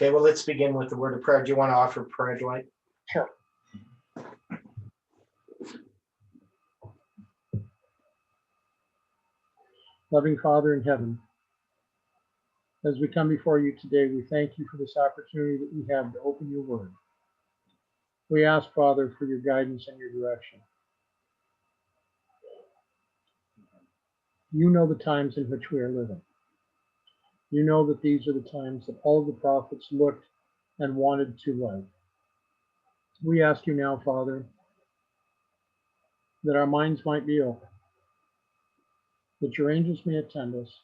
Okay, well, let's begin with the word of prayer. Do you want to offer prayer, Dwight? Sure. Loving Father in heaven, as we come before you today, we thank you for this opportunity that we have to open your word. We ask, Father, for your guidance and your direction. You know the times in which we are living. You know that these are the times that all of the prophets looked and wanted to live. We ask you now, Father, that our minds might be open, that your angels may attend us,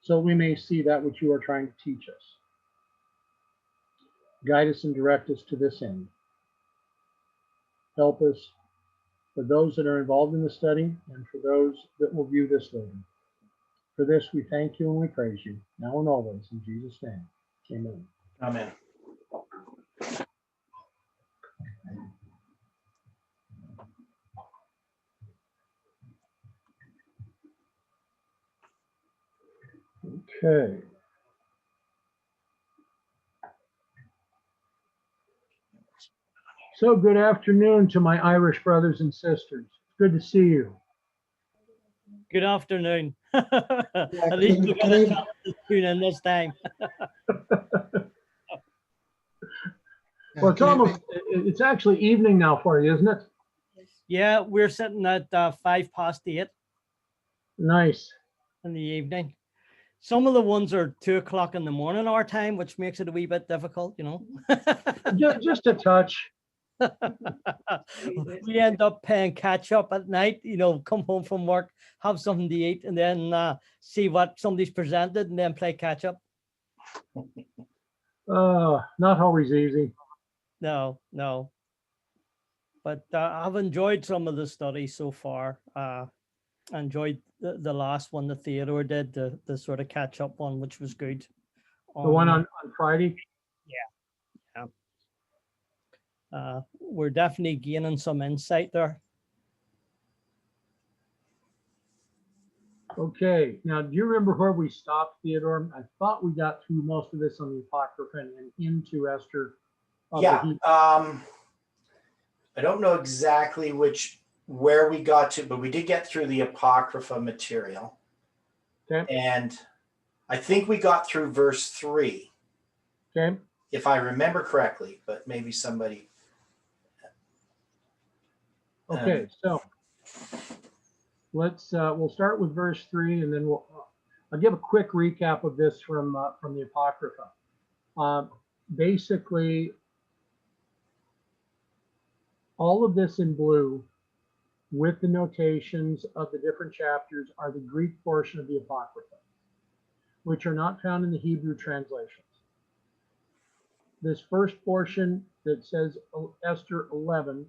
so we may see that which you are trying to teach us. Guide us and direct us to this end. Help us for those that are involved in the study and for those that will view this later. For this, we thank you and we praise you, now and always, in Jesus' name. Amen. Amen. Okay. So good afternoon to my Irish brothers and sisters. Good to see you. Good afternoon. At least we got a chance to tune in this time. Well, it's actually evening now for you, isn't it? Yeah, we're sitting at 8:05 Nice. in the evening. Some of the ones are 2 o'clock in the morning our time, which makes it a wee bit difficult, you know. Just a touch. We end up playing catch up at night, you know, come home from work, have something to eat, and then see what somebody's presented and then play catch up. Not always easy. No. But I've enjoyed some of the studies so far. Enjoyed the last one, the Theodore did, the sort of catch up one, which was good. The one on Friday? Yeah. We're definitely gaining some insight there. Okay. Now, do you remember where we stopped, Theodore? I thought we got through most of this on the Apocrypha and into Esther. Yeah. I don't know exactly where we got to, but we did get through the Apocrypha material. Okay. And I think we got through verse 3. Okay. If I remember correctly, but maybe somebody. Okay, so we'll start with verse 3, and then I'll give a quick recap of this from the Apocrypha. Basically, all of this in blue with the notations of the different chapters are the Greek portion of the Apocrypha, which are not found in the Hebrew translations. This first portion that says Esther 11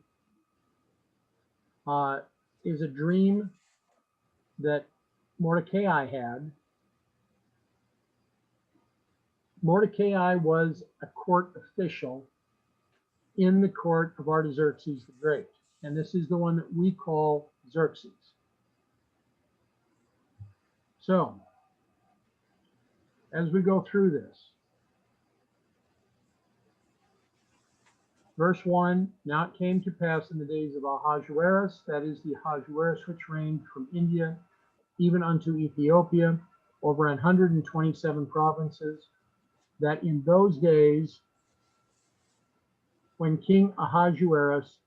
is a dream that Mordecai had. Mordecai was a court official in the court of Artaxerxes the Great. And this is the one that we call Xerxes. So, as we go through this, verse 1, now it came to pass in the days of Ahasuerus, that is the Ahasuerus which reigned from India even unto Ethiopia, over 127 provinces, that in those days, when King Ahasuerus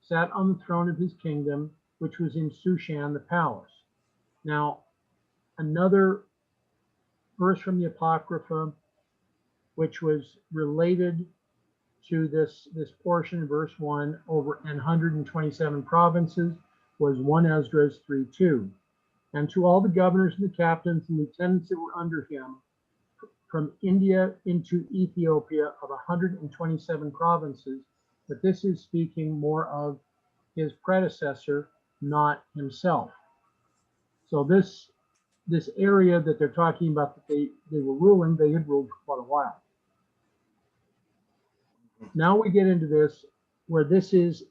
sat on the throne of his kingdom, which was in Shushan the palace. Now, another verse from the Apocrypha, which was related to this portion, verse 1, over 127 provinces, was 1 Esdras 3:2. And to all the governors and the captains and lieutenants that were under him, from India into Ethiopia, of 127 provinces, but this is speaking more of his predecessor, not himself. So this area that they're talking about that they were ruling, they had ruled for quite a while. Now we get into this, where this is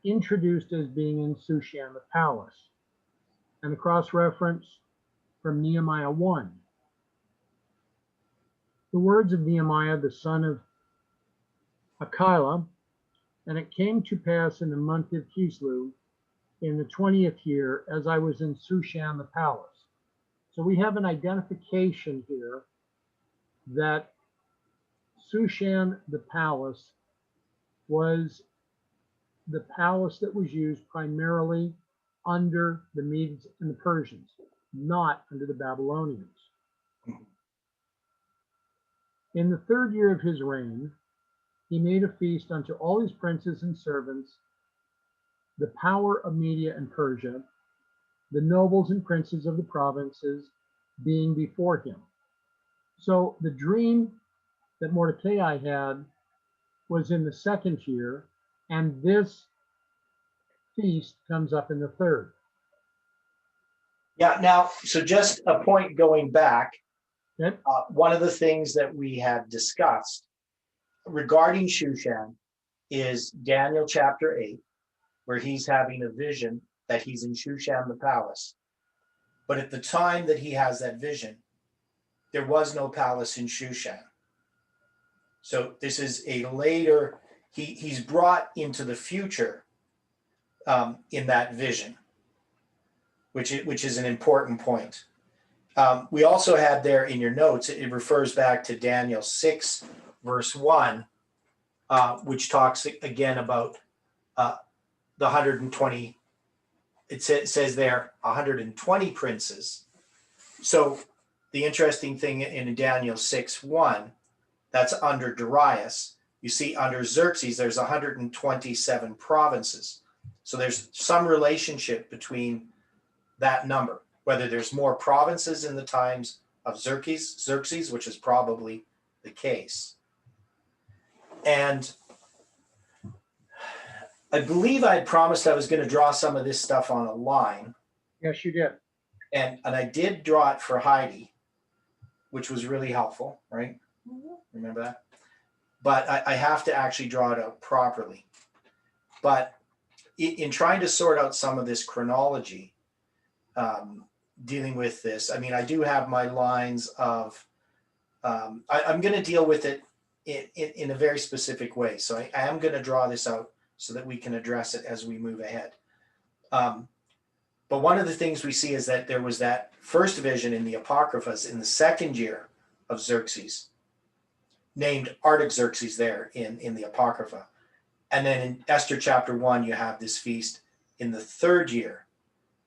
introduced as being in Shushan the palace, and a cross reference from Nehemiah 1. the words of Nehemiah, the son of Hakaliah, and it came to pass in the month of Kislev, in the 20th year, as I was in Shushan the palace. So we have an identification here that Shushan the palace was the palace that was used primarily under the Medes and the Persians, not under the Babylonians. In the 3rd year of his reign, he made a feast unto all his princes and servants, the power of Media and Persia, the nobles and princes of the provinces being before him. So the dream that Mordecai had was in the 2nd year, and this feast comes up in the 3rd. Yeah, now, so just a point going back, Okay? one of the things that we had discussed regarding Shushan is Daniel chapter 8, where he's having a vision that he's in Shushan the palace. But at the time that he has that vision, there was no palace in Shushan. So this is a later, he's brought into the future in that vision, which is an important point. We also had there in your notes, it refers back to Daniel 6, verse 1, which talks again about the 120. It says there 120 princes. So the interesting thing in Daniel 6:1, that's under Darius. You see, under Xerxes, there's 127 provinces. So there's some relationship between that number, whether there's more provinces in the times of Xerxes, which is probably the case. And I believe I had promised I was going to draw some of this stuff on a line. Yes, you did. And I did draw it for Heidi, which was really helpful, right? Remember that? But I have to actually draw it out properly. But in trying to sort out some of this chronology, dealing with this, I mean, I do have my lines of, I'm going to deal with it in a very specific way. So I am going to draw this out so that we can address it as we move ahead. But one of the things we see is that there was that first vision in the Apocryphas in the 2nd year of Xerxes, named Artaxerxes there in the Apocrypha. And then in Esther chapter 1, you have this feast in the 3rd year.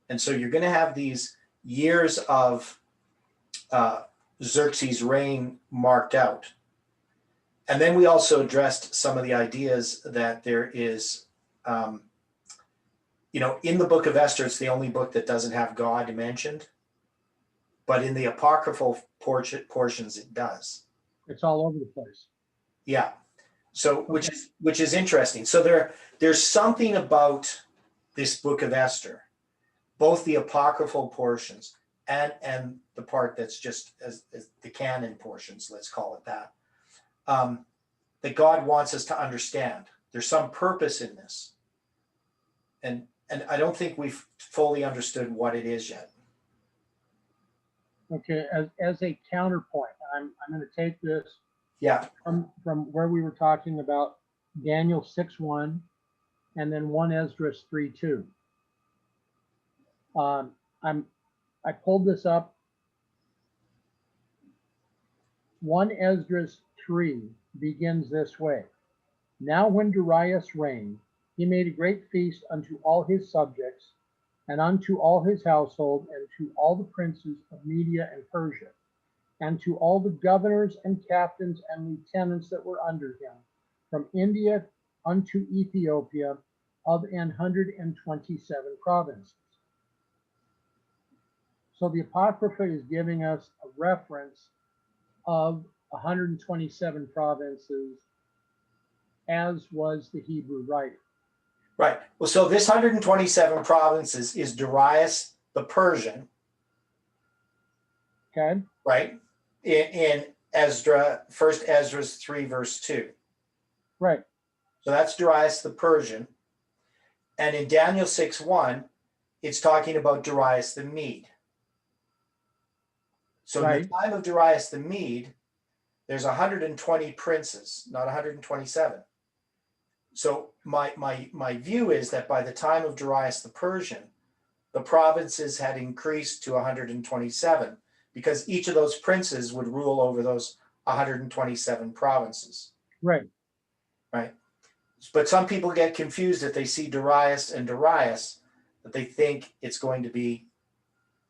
And so you're going to have these years of Xerxes' reign marked out. And then we also addressed some of the ideas that there is, in the book of Esther, it's the only book that doesn't have God mentioned. But in the apocryphal portions, it does. It's all over the place. Yeah. So which is interesting. So there's something about this book of Esther, both the apocryphal portions and the part that's just as the canon portions, let's call it that, that God wants us to understand. There's some purpose in this. And I don't think we've fully understood what it is yet. Okay, as a counterpoint, I'm going to take this from where we were talking about Daniel 6:1 and then 1 Esdras 3:2. I pulled this up. 1 Esdras 3 begins this way. Now when Darius reigned, he made a great feast unto all his subjects, and unto all his household, and to all the princes of Media and Persia, and to all the governors and captains and lieutenants that were under him, from India unto Ethiopia, of 127 provinces. So the Apocrypha is giving us a reference of 127 provinces, as was the Hebrew writer. Right. Well, so this 127 provinces is Darius the Persian. Okay. Right. In Ezra, 1 Ezra 3, verse 2. Right. So that's Darius the Persian. And in Daniel 6:1, it's talking about Darius the Mede. So in the time of Darius the Mede, there's 120 princes, not 127. So my view is that by the time of Darius the Persian, the provinces had increased to 127 because each of those princes would rule over those 127 provinces. Right. Right. But some people get confused if they see Darius and Darius, that they think it's going to be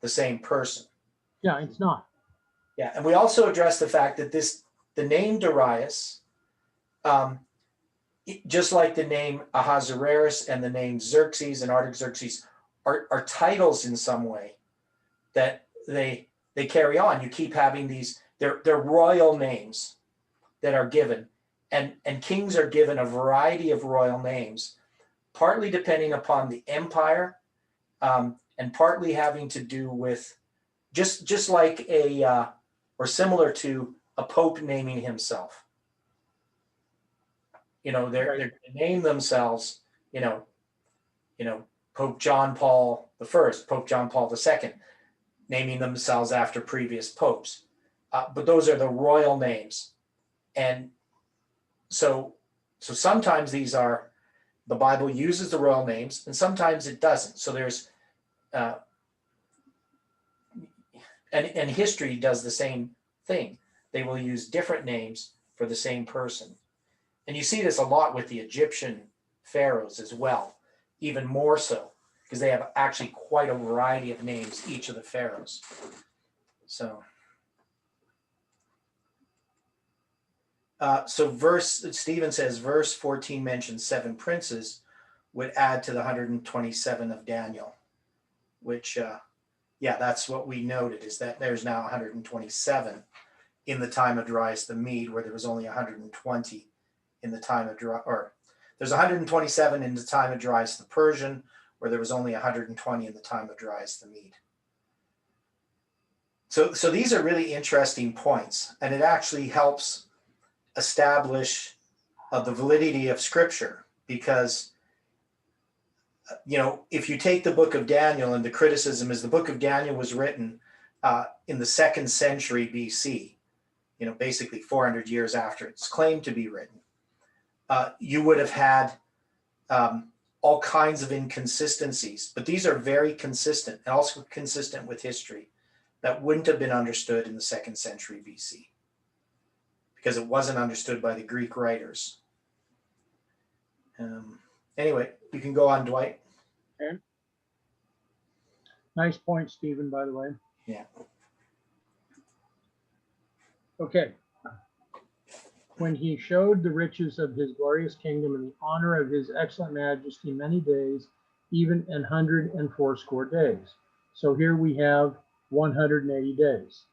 the same person. Yeah, it's not. Yeah, and we also address the fact that the name Darius, just like the name Ahasuerus and the name Xerxes and Artaxerxes, are titles in some way that they carry on. You keep having these, they're royal names that are given, and kings are given a variety of royal names, partly depending upon the empire, and partly having to do with just like or similar to a pope naming himself. You know, they name themselves, you know, Pope John Paul the First, Pope John Paul II, naming themselves after previous popes. But those are the royal names. And so sometimes the Bible uses the royal names and sometimes it doesn't. So there's, and history does the same thing. They will use different names for the same person. And you see this a lot with the Egyptian pharaohs as well, even more so, because they have actually quite a variety of names, each of the pharaohs. So, Stephen says, verse 14 mentions 7 princes would add to the 127 of Daniel, which, that's what we noted, is that there's now 127 in the time of Darius the Mede, where there was only 120 in the time of there's 127 in the time of Darius the Persian, where there was only 120 in the time of Darius the Mede. So these are really interesting points, and it actually helps establish the validity of Scripture, because if you take the book of Daniel, and the criticism is the book of Daniel was written in the 2nd century BC, basically 400 years after it's claimed to be written. You would have had all kinds of inconsistencies, but these are very consistent and also consistent with history that wouldn't have been understood in the 2nd century BC because it wasn't understood by the Greek writers. Anyway, you can go on, Dwight. Okay. Nice point, Stephen, by the way. Yeah. Okay. When he showed the riches of his glorious kingdom and the honor of his excellent majesty many days, even 180 days. So here we have 180 days.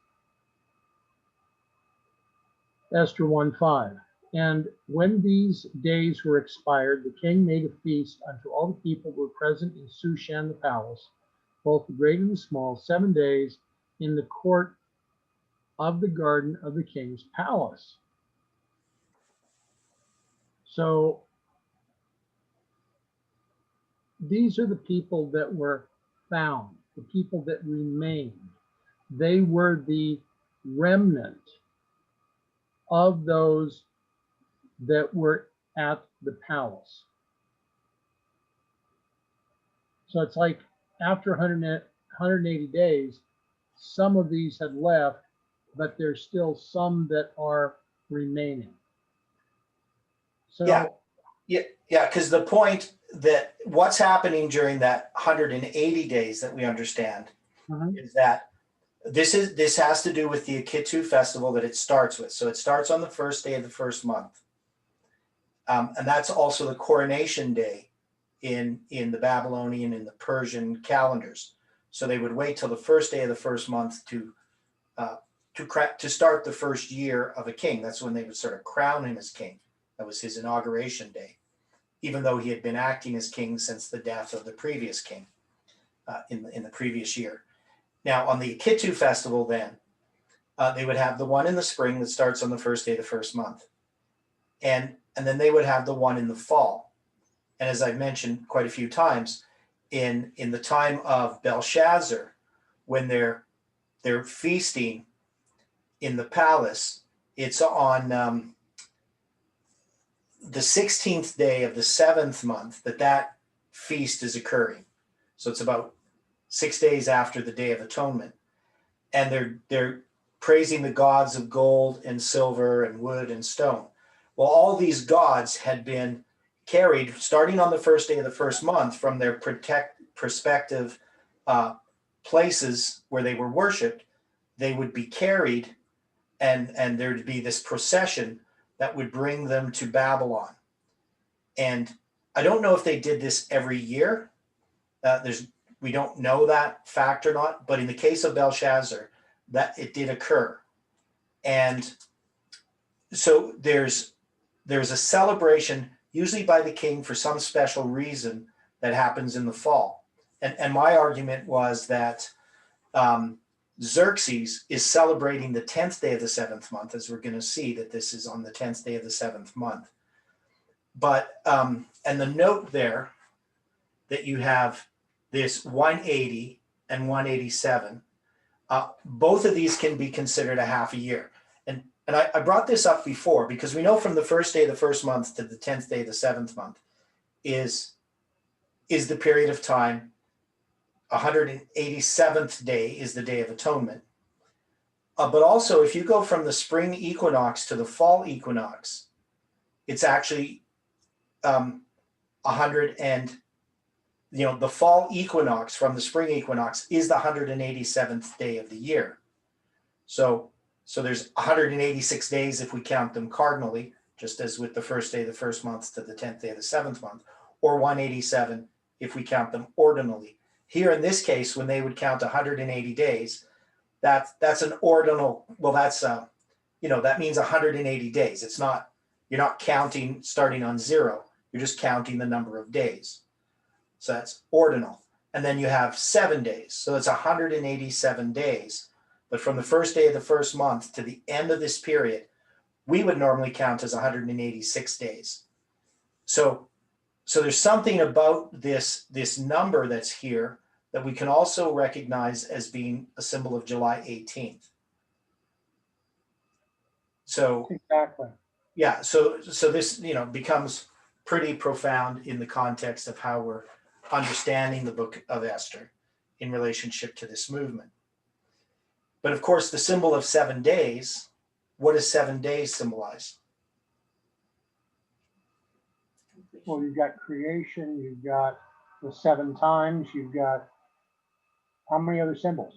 Esther 1:5. And when these days were expired, the king made a feast unto all the people who were present in Shushan the palace, both the great and the small, 7 days in the court of the garden of the king's palace. So these are the people that were found, the people that remained. They were the remnant of those that were at the palace. So it's like after 180 days, some of these had left, but there's still some that are remaining. So yeah, because the point that what's happening during that 180 days that we understand is that this has to do with the Akitu festival that it starts with. So it starts on the first day of the first month. And that's also the coronation day in the Babylonian and the Persian calendars. So they would wait till the first day of the first month to start the first year of a king. That's when they would sort of crown him as king. That was his inauguration day, even though he had been acting as king since the death of the previous king in the previous year. Now, on the Akitu festival, then, they would have the one in the spring that starts on the first day of the first month. And then they would have the one in the fall. And as I've mentioned quite a few times, in the time of Belshazzar, when they're feasting in the palace, it's on the 16th day of the 7th month that feast is occurring. So it's about 6 days after the Day of Atonement. And they're praising the gods of gold and silver and wood and stone. Well, all these gods had been carried starting on the first day of the first month from their prospective places where they were worshipped. They would be carried, and there'd be this procession that would bring them to Babylon. And I don't know if they did this every year. We don't know that fact or not, but in the case of Belshazzar, that it did occur. And so there's a celebration, usually by the king for some special reason, that happens in the fall. And my argument was that Xerxes is celebrating the 10th day of the 7th month, as we're going to see that this is on the 10th day of the 7th month. But, and the note there that you have this 180 and 187, both of these can be considered a half a year. And I brought this up before because we know from the first day of the first month to the 10th day of the 7th month is the period of time. 187th day is the Day of Atonement. But also, if you go from the spring equinox to the fall equinox, it's actually 100 and, the fall equinox from the spring equinox is the 187th day of the year. So there's 186 days if we count them cardinally, just as with the first day of the first month to the 10th day of the 7th month, or 187 if we count them ordinally. Here in this case, when they would count 180 days, that's an ordinal. Well, that's that means 180 days. It's not, you're not counting starting on 0. You're just counting the number of days. So that's ordinal. And then you have 7 days. So it's 187 days. But from the first day of the first month to the end of this period, we would normally count as 186 days. So there's something about this number that's here that we can also recognize as being a symbol of July 18th. So Exactly. yeah, so this becomes pretty profound in the context of how we're understanding the book of Esther in relationship to this movement. But of course, the symbol of 7 days, what does 7 days symbolize? Well, you've got creation, you've got the 7 times, you've got how many other symbols?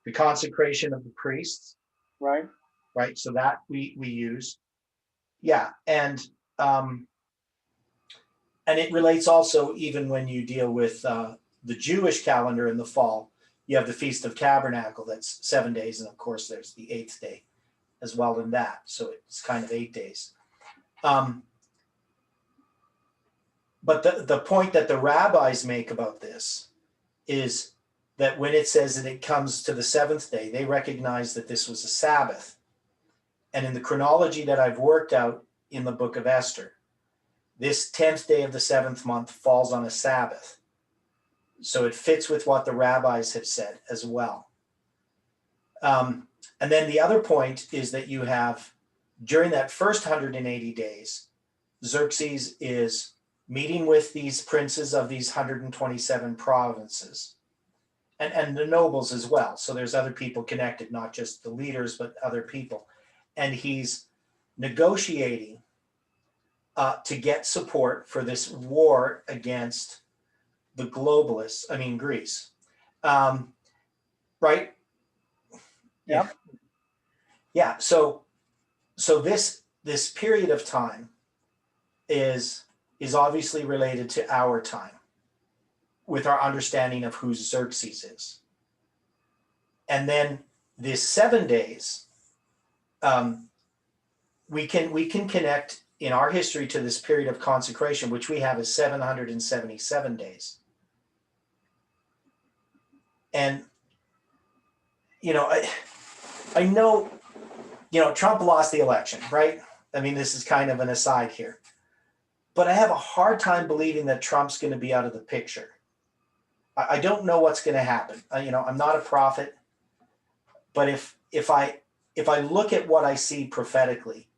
The consecration of the priests, right? So that we use, yeah, and it relates also even when you deal with the Jewish calendar in the fall. You have the Feast of Tabernacle, that's 7 days, and of course there's the 8th day as well in that, so it's kind of 8 days. But the point that the rabbis make about this is that when it says that it comes to the 7th day, they recognize that this was a Sabbath. And in the chronology that I've worked out in the book of Esther, this 10th day of the 7th month falls on a Sabbath. So it fits with what the rabbis have said as well. And then the other point is that you have, during that first 180 days, Xerxes is meeting with these princes of these 127 provinces and the nobles as well. So there's other people connected, not just the leaders, but other people. And he's negotiating to get support for this war against the globalists, Greece. Right? Yep. Yeah. So this period of time is obviously related to our time with our understanding of who Xerxes is. And then this 7 days, we can connect in our history to this period of consecration, which we have as 777 days. And, I know, Trump lost the election, right? This is kind of an aside here. But I have a hard time believing that Trump's going to be out of the picture. I don't know what's going to happen. I'm not a prophet, but if if I look at what I see prophetically,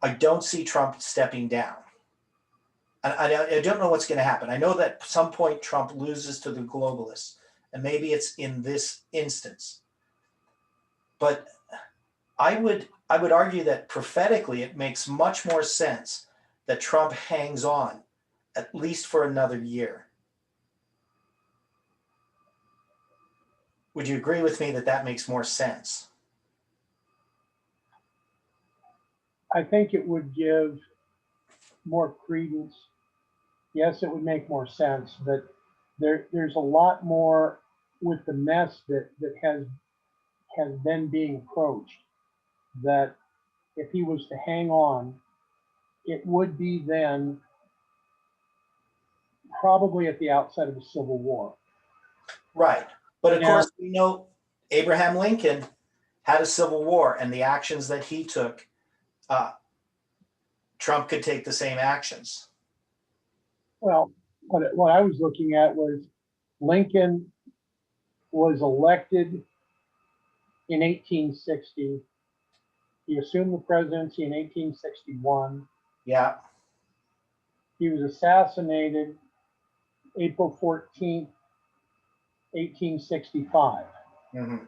I don't see Trump stepping down. I don't know what's going to happen. I know that at some point Trump loses to the globalists, and maybe it's in this instance. But I would argue that prophetically it makes much more sense that Trump hangs on at least for another year. Would you agree with me that that makes more sense? I think it would give more credence. Yes, it would make more sense, but there's a lot more with the mess that has been being approached, that if he was to hang on, it would be then probably at the outset of a civil war. Right. But of Yeah. course, we know Abraham Lincoln had a civil war, and the actions that he took, Trump could take the same actions. Well, what I was looking at was Lincoln was elected in 1860. He assumed the presidency in 1861. Yeah. He was assassinated April 14th, 1865. Mm-hmm.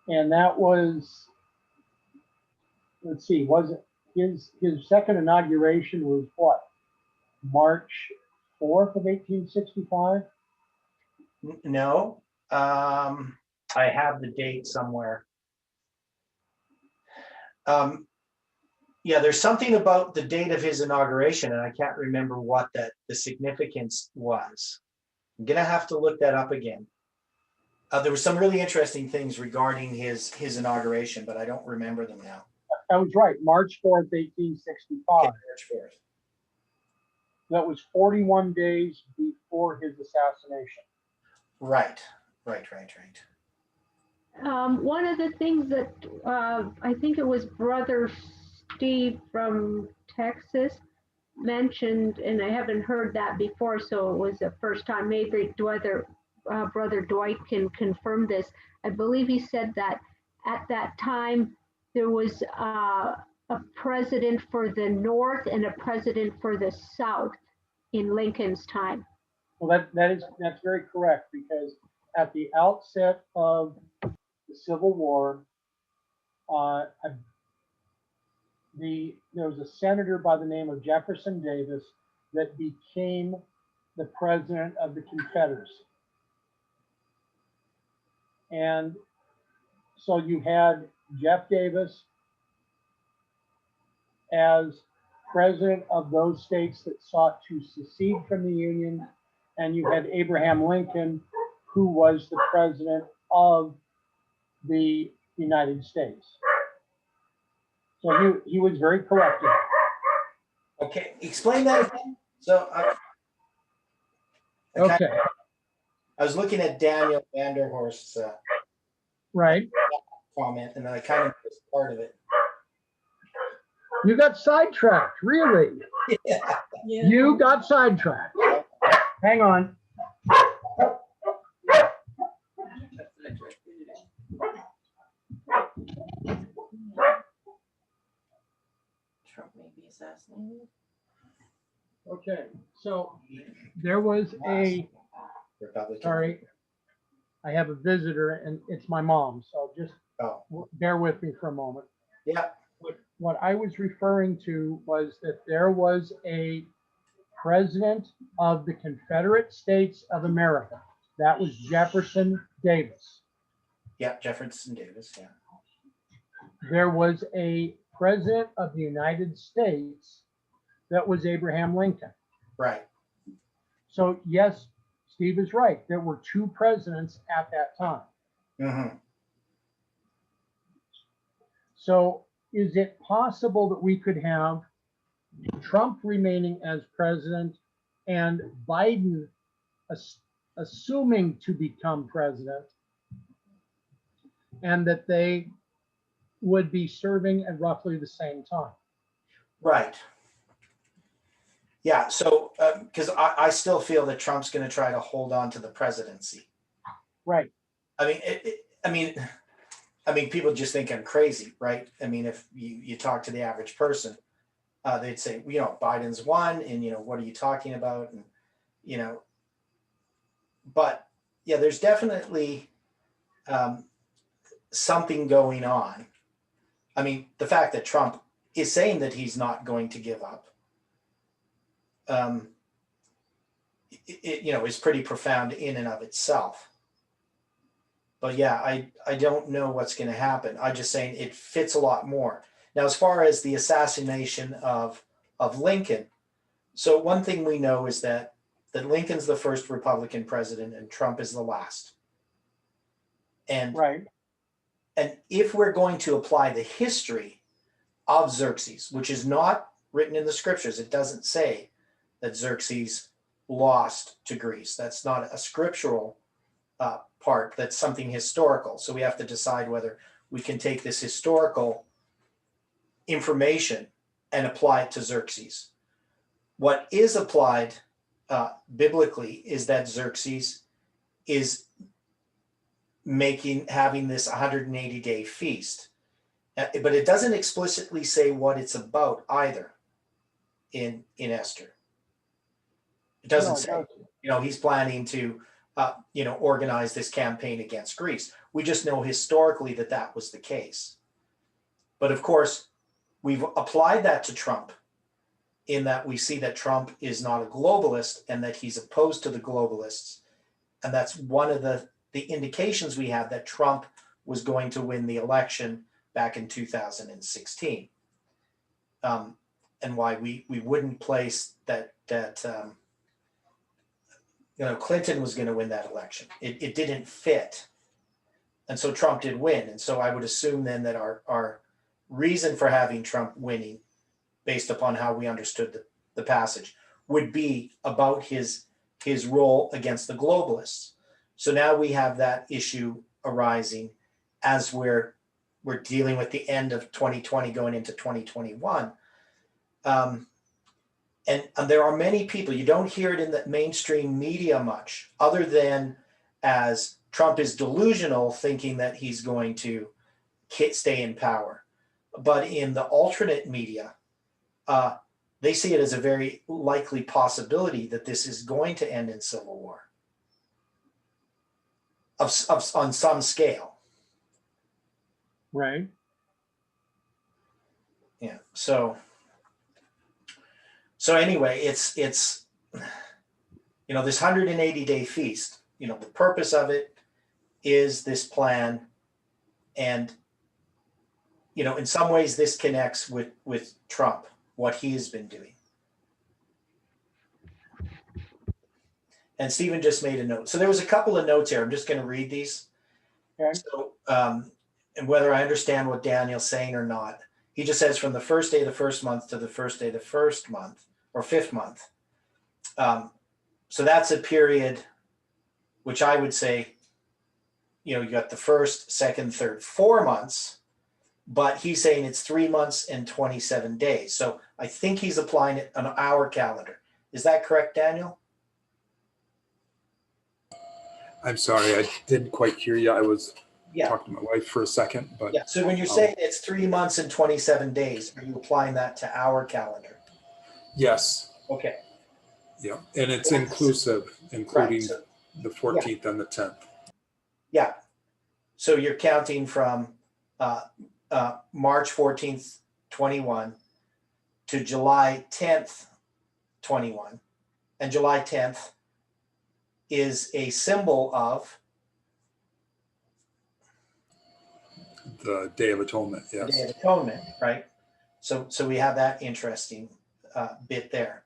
And that was, let's see, was it his second inauguration was what? March 4th of 1865? No. I have the date somewhere. Yeah, there's something about the date of his inauguration, and I can't remember what the significance was. I'm gonna have to look that up again. There were some really interesting things regarding his inauguration, but I don't remember them now. I was right, March 4th, 1865. Okay, March 4th. That was 41 days before his assassination. Right. One of the things that I think it was Brother Steve from Texas mentioned, and I haven't heard that before, so it was the first time. Maybe whether Brother Dwight can confirm this. I believe he said that at that time there was a president for the North and a president for the South in Lincoln's time. Well, that's very correct, because at the outset of the Civil War, there was a senator by the name of Jefferson Davis that became the president of the Confederacy. And so you had Jeff Davis as president of those states that sought to secede from the Union, and you had Abraham Lincoln, who was the president of the United States. So he was very correct in that. Okay, explain that again. So Okay. I was looking at Daniel Vanderhorst's Right. comment, and I kind of missed part of it. You got sidetracked, really. Yeah. You got sidetracked. Hang on. Trump may be assassinated. Okay, so there was a, Republican. sorry, I have a visitor and it's my mom, so just bear with me for a moment. Yeah. What I was referring to was that there was a president of the Confederate States of America. That was Jefferson Davis. Yeah, Jefferson Davis. Yeah. There was a president of the United States that was Abraham Lincoln. Right. So yes, Steve is right. There were two presidents at that time. Mm-hmm. So is it possible that we could have Trump remaining as president and Biden assuming to become president, and that they would be serving at roughly the same time? Right. Yeah. So, because I still feel that Trump's going to try to hold on to the presidency. Right. I mean, I mean, people just think I'm crazy, right? I mean, if you talk to the average person, they'd say, Biden's won, and what are you talking about? And you know, but yeah, there's definitely um, something going on. I mean, the fact that Trump is saying that he's not going to give up, um, is pretty profound in and of itself. But yeah, I don't know what's going to happen. I'm just saying it fits a lot more. Now, as far as the assassination of Lincoln, so one thing we know is that Lincoln's the first Republican president and Trump is the last. And Right. and if we're going to apply the history of Xerxes, which is not written in the scriptures, it doesn't say that Xerxes lost to Greece. That's not a scriptural part. That's something historical. So we have to decide whether we can take this historical information and apply it to Xerxes. What is applied biblically is that Xerxes is having this 180-day feast, but it doesn't explicitly say what it's about either in Esther. It doesn't say, he's planning to organize this campaign against Greece. We just know historically that was the case. But of course, we've applied that to Trump in that we see that Trump is not a globalist and that he's opposed to the globalists. And that's one of the indications we have that Trump was going to win the election back in 2016. And why we wouldn't place that Clinton was going to win that election. It didn't fit. And so Trump did win. And so I would assume then that our reason for having Trump winning, based upon how we understood the passage, would be about his role against the globalists. So now we have that issue arising as we're dealing with the end of 2020 going into 2021. And there are many people, you don't hear it in the mainstream media much, other than as Trump is delusional, thinking that he's going to stay in power. But in the alternate media, they see it as a very likely possibility that this is going to end in civil war on some scale. Right. Yeah. So anyway, it's this 180-day feast. The purpose of it is this plan, and in some ways this connects with Trump, what he has been doing. And Stephen just made a note. So there was a couple of notes here. I'm just going to read these. Okay. So, and whether I understand what Daniel's saying or not, he just says from the first day of the first month to the first day of the first month or fifth month. So that's a period, which I would say, you got the first, second, third, 4 months, but he's saying it's 3 months and 27 days. So I think he's applying it on our calendar. Is that correct, Daniel? I'm sorry, I didn't quite hear you. I was Yeah. talking to my wife for a second, but Yeah. So when you're saying it's 3 months and 27 days, are you applying that to our calendar? yes, Okay. yeah, and it's inclusive, including Right. So, the 14th and the 10th. yeah. So you're counting from March 14th, 21 to July 10th, 21. And July 10th is a symbol of The Day of Atonement, the yes. Day of Atonement, right? So we have that interesting bit there.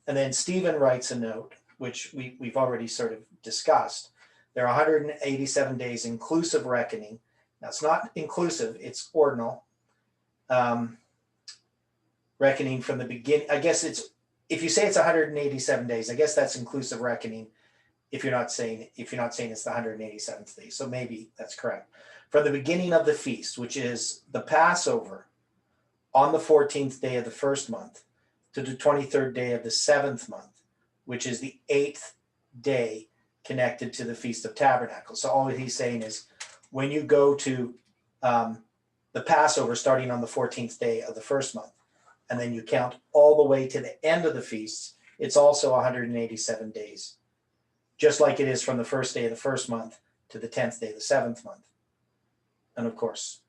And then Stephen writes a note, which we've already sort of discussed. There are 187 days inclusive reckoning. Now it's not inclusive, it's ordinal. Reckoning from the beginning. I guess if you say it's 187 days, I guess that's inclusive reckoning. If you're not saying it's the 187th day. So maybe that's correct. From the beginning of the feast, which is the Passover on the 14th day of the first month to the 23rd day of the seventh month, which is the 8th day connected to the Feast of Tabernacles. So all he's saying is when you go to the Passover starting on the 14th day of the first month. And then you count all the way to the end of the feasts, it's also 187 days, just like it is from the first day of the first month to the 10th day of the seventh month. And of course,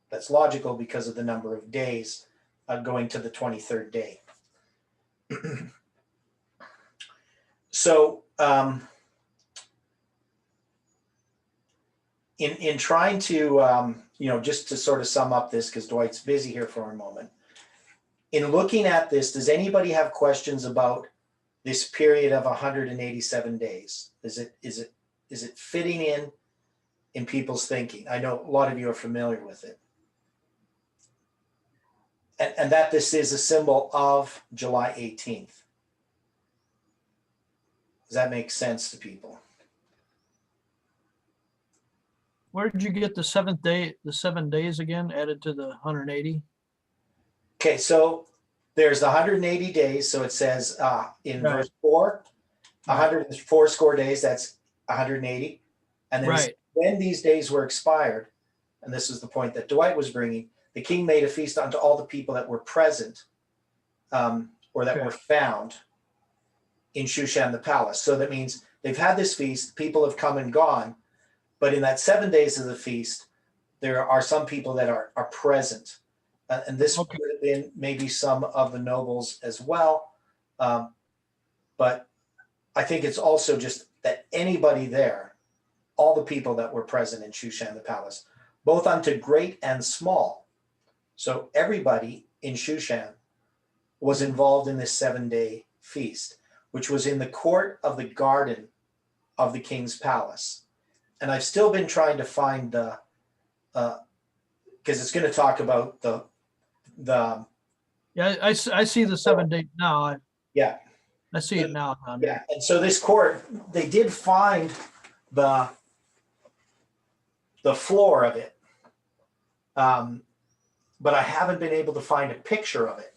that's logical because of the number of days going to the 23rd day. So in trying to, just to sort of sum up this, because Dwight's busy here for a moment, in looking at this, does anybody have questions about this period of 187 days? Is it fitting in people's thinking? I know a lot of you are familiar with it. And that this is a symbol of July 18th. Does that make sense to people? Where did you get the seventh day, the 7 days again added to the 180? Okay, so there's the 180 days. So it says in Right. verse 4, 104 score days, that's 180. And then Right. when these days were expired, and this is the point that Dwight was bringing, the king made a feast unto all the people that were present or that Okay. were found in Shushan the palace. So that means they've had this feast, people have come and gone, but in that 7 days of the feast, there are some people that are present. And this Okay. would have been maybe some of the nobles as well. But I think it's also just that anybody there, all the people that were present in Shushan the palace, both unto great and small. So everybody in Shushan was involved in this 7-day feast, which was in the court of the garden of the king's palace. And I've still been trying to find the, because it's going to talk about the Yeah, I see the 7 days now. yeah. I see it now. Don. Yeah, and so this court, they did find the floor of it, but I haven't been able to find a picture of it.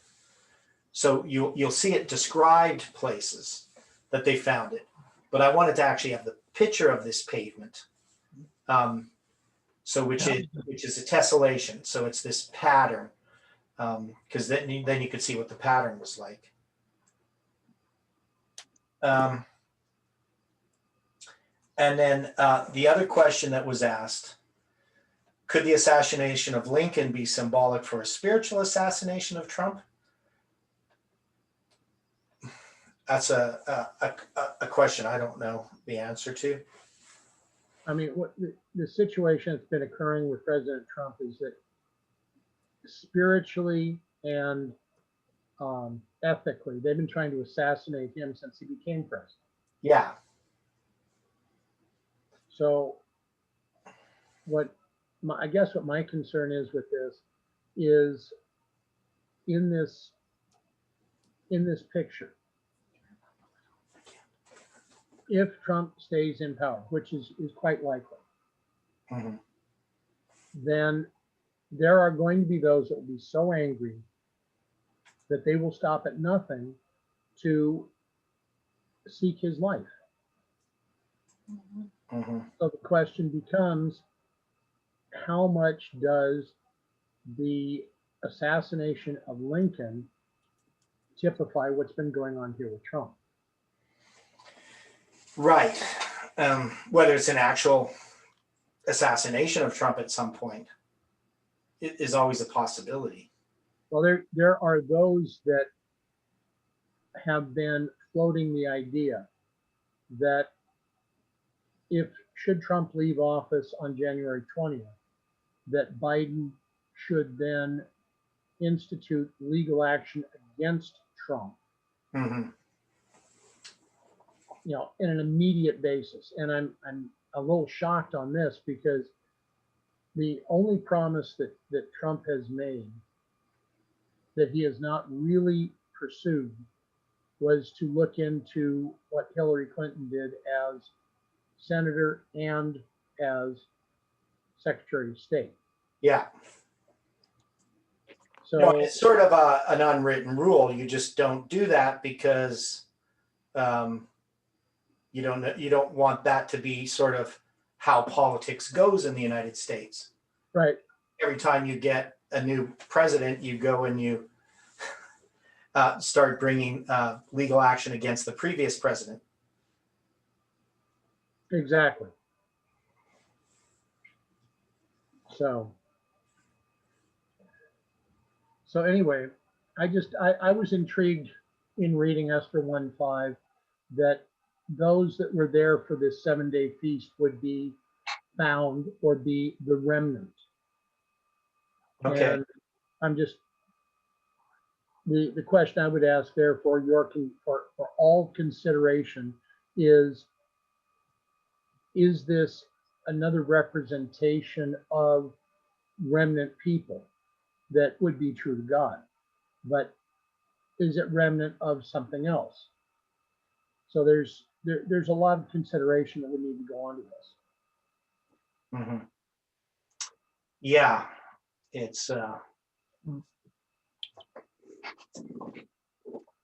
So you'll see it described places that they found it, but I wanted to actually have the picture of this pavement. So which is a tessellation. So it's this pattern, because then you could see what the pattern was like. And then the other question that was asked, could the assassination of Lincoln be symbolic for a spiritual assassination of Trump? That's a question I don't know the answer to. I mean, what the situation that's been occurring with President Trump is that spiritually and ethically, they've been trying to assassinate him since he became president. Yeah. So I guess what my concern is with this is in this picture, if Trump stays in power, which is quite likely, Mm-hmm. then there are going to be those that will be so angry that they will stop at nothing to seek his life. Mm-hmm. So the question becomes, how much does the assassination of Lincoln typify what's been going on here with Trump? Right. Whether it's an actual assassination of Trump at some point is always a possibility. Well, there are those that have been floating the idea that should Trump leave office on January 20th, that Biden should then institute legal action against Trump, Mm-hmm. in an immediate basis. And I'm a little shocked on this because the only promise that Trump has made that he has not really pursued was to look into what Hillary Clinton did as senator and as Secretary of State. Yeah. So No, it's sort of an unwritten rule. You just don't do that because you don't want that to be sort of how politics goes in the United States. right. every time you get a new president, you go and you start bringing legal action against the previous president. Exactly. So anyway, I was intrigued in reading Esther 1:5 that those that were there for this 7-day feast would be found or be the remnant. Okay. And I'm just, the question I would ask there for for all consideration is this another representation of remnant people that would be true to God? But is it remnant of something else? So there's a lot of consideration that would need to go onto this. Mhm. Yeah, it's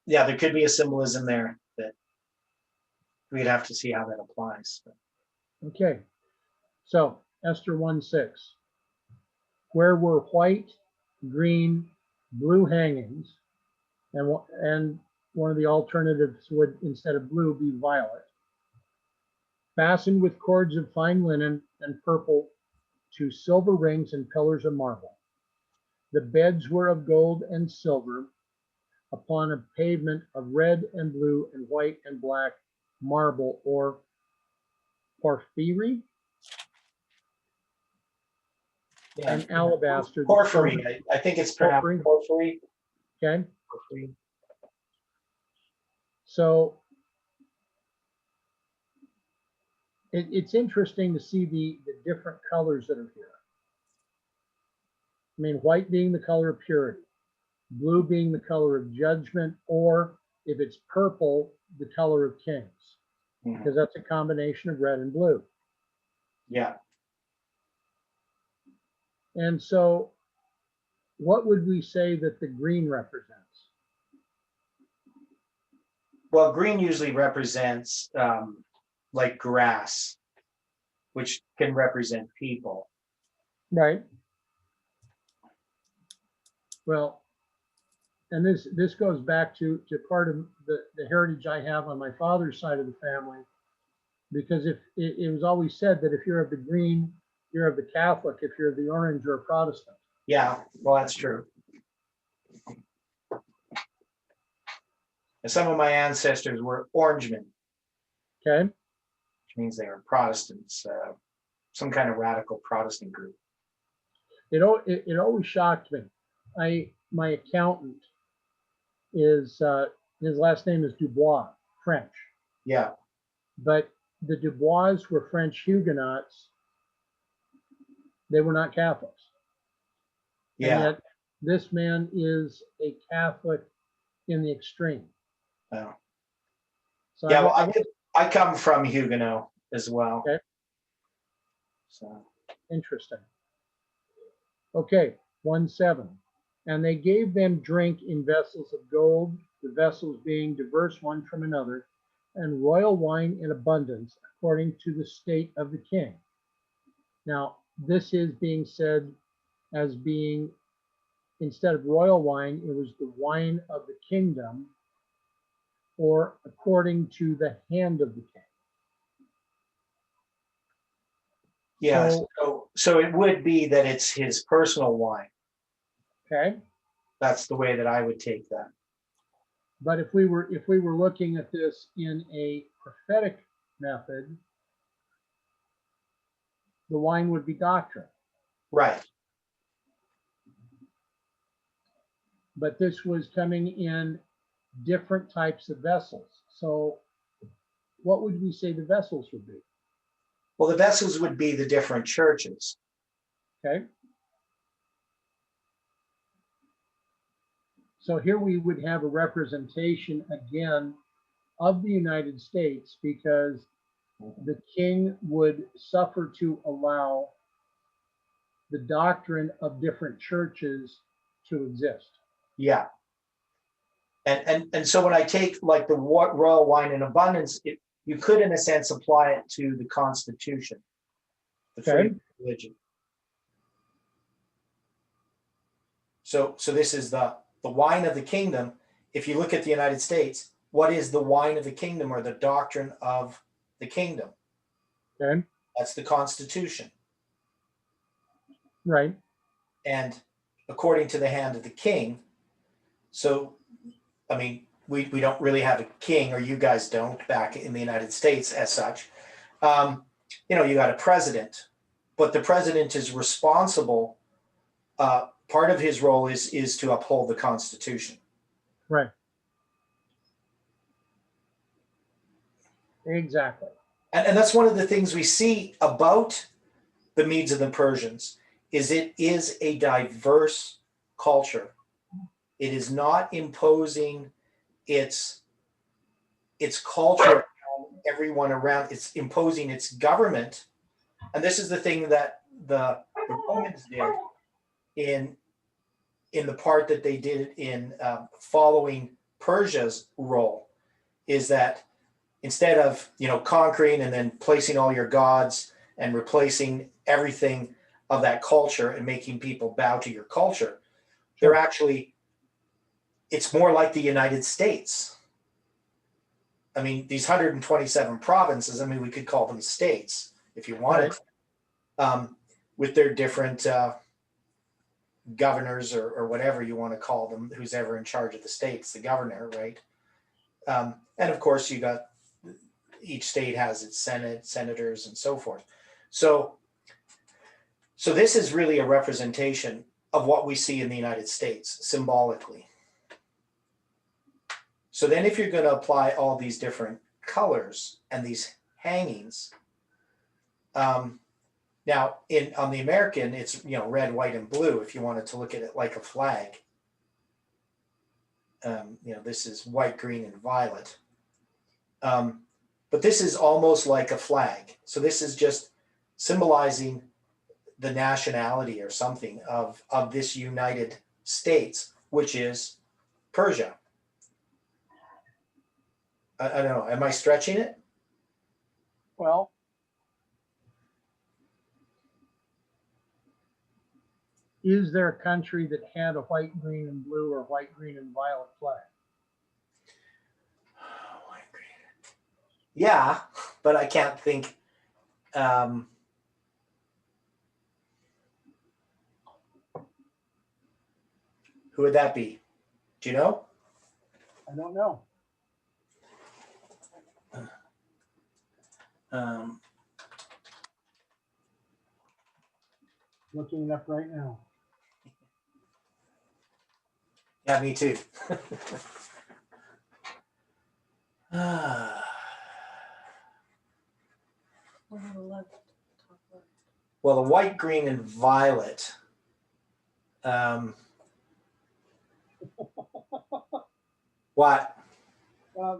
yeah, there could be a symbolism there that we'd have to see how that applies. Okay, so Esther 1:6, where were white, green, blue hangings, and one of the alternatives would, instead of blue, be violet, fastened with cords of fine linen and purple to silver rings and pillars of marble. The beds were of gold and silver upon a pavement of red and blue and white and black marble or porphyry Yeah, and alabaster. porphyry. I think it's pronounced porphyry. Okay, Porphyry. so it's interesting to see the different colors that are here. I mean, white being the color of purity, blue being the color of judgment, or if it's purple, the color of kings, Mhm. because that's a combination of red and blue. Yeah. And so what would we say that the green represents? Well, green usually represents like grass, which can represent people. Right. Well, and this goes back to part of the heritage I have on my father's side of the family, because if it was always said that if you're of the green, you're of the Catholic; if you're of the orange, you're a Protestant. Yeah, well, that's true. And some of my ancestors were Orangemen, Okay. which means they were Protestants, some kind of radical Protestant group. It always shocked me. My accountant is his last name is Dubois, French, Yeah, but the Dubois were French Huguenots. They were not Catholics. And yeah. yet this man is a Catholic in the extreme. Well, So yeah, well, I come from Huguenot as well. Okay. So Interesting. Okay, 1:7. And they gave them drink in vessels of gold, the vessels being diverse one from another, and royal wine in abundance, according to the state of the king. Now, this is being said as being, instead of royal wine, it was the wine of the kingdom, or according to the hand of the king. yeah, So, so it would be that it's his personal wine. okay. That's the way that I would take that. But if we were looking at this in a prophetic method, the wine would be doctrine. Right. But this was coming in different types of vessels. So what would we say the vessels would be? Well, the vessels would be the different churches. Okay. So here we would have a representation again of the United States, because the king would suffer to allow the doctrine of different churches to exist. Yeah. And so when I take like the royal wine in abundance, you could in a sense apply it to the Constitution, the freedom of religion. So this is the wine of the kingdom. If you look at the United States, what is the wine of the kingdom or the doctrine of the kingdom? Okay, That's the Constitution. right. And according to the hand of the king, so, I mean, we don't really have a king, or you guys don't back in the United States as such. You got a president, but the president is responsible. Part of his role is to uphold the Constitution. Right. Exactly. And that's one of the things we see about the Medes and the Persians is it is a diverse culture. It is not imposing its culture on everyone around. It's imposing its government. And this is the thing that the Romans did in the part that they did in following Persia's role, is that instead of conquering and then placing all your gods and replacing everything of that culture and making people bow to your culture, they're actually, it's more like the United States. I mean, these 127 provinces, I mean, we could call them states if you wanted, with their different governors or whatever you want to call them, who's ever in charge of the states, the governor, right? And of course, you got each state has its senate, senators, and so forth. So this is really a representation of what we see in the United States symbolically. So then if you're going to apply all these different colors and these hangings, now on the American, it's red, white, and blue if you wanted to look at it like a flag. This is white, green, and violet. But this is almost like a flag. So this is just symbolizing the nationality or something of this United States, which is Persia. I don't know. Am I stretching it? Well, is there a country that had a white, green, and blue or white, green, and violet flag? White, green. Yeah, but I can't think. Who would that be? Do you know? I don't know. Looking it up right now. Yeah, me too. One on the left, top left. Well, the white, green, and violet. What?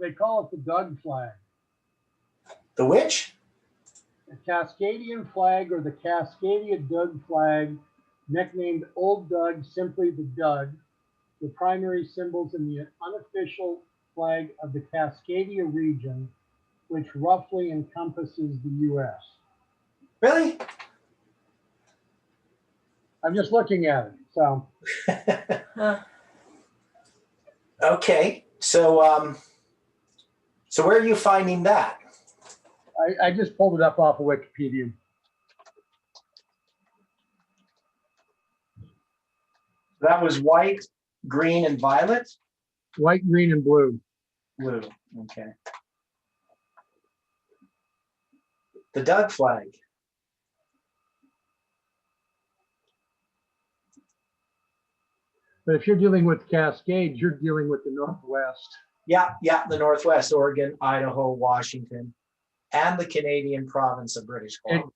They call it the Doug flag. The which? The Cascadian flag, or the Cascadia Doug flag, nicknamed Old Doug, simply the Doug, the primary symbols in the unofficial flag of the Cascadia region, which roughly encompasses the U.S. Really? I'm just looking at it. So Okay. So where are you finding that? I just pulled it up off of Wikipedia. That was white, green, and violet? White, green, and blue. Blue. Okay. The Doug flag. But if you're dealing with Cascades, you're dealing with the Northwest. Yeah, the Northwest, Oregon, Idaho, Washington, and the Canadian province of British Columbia.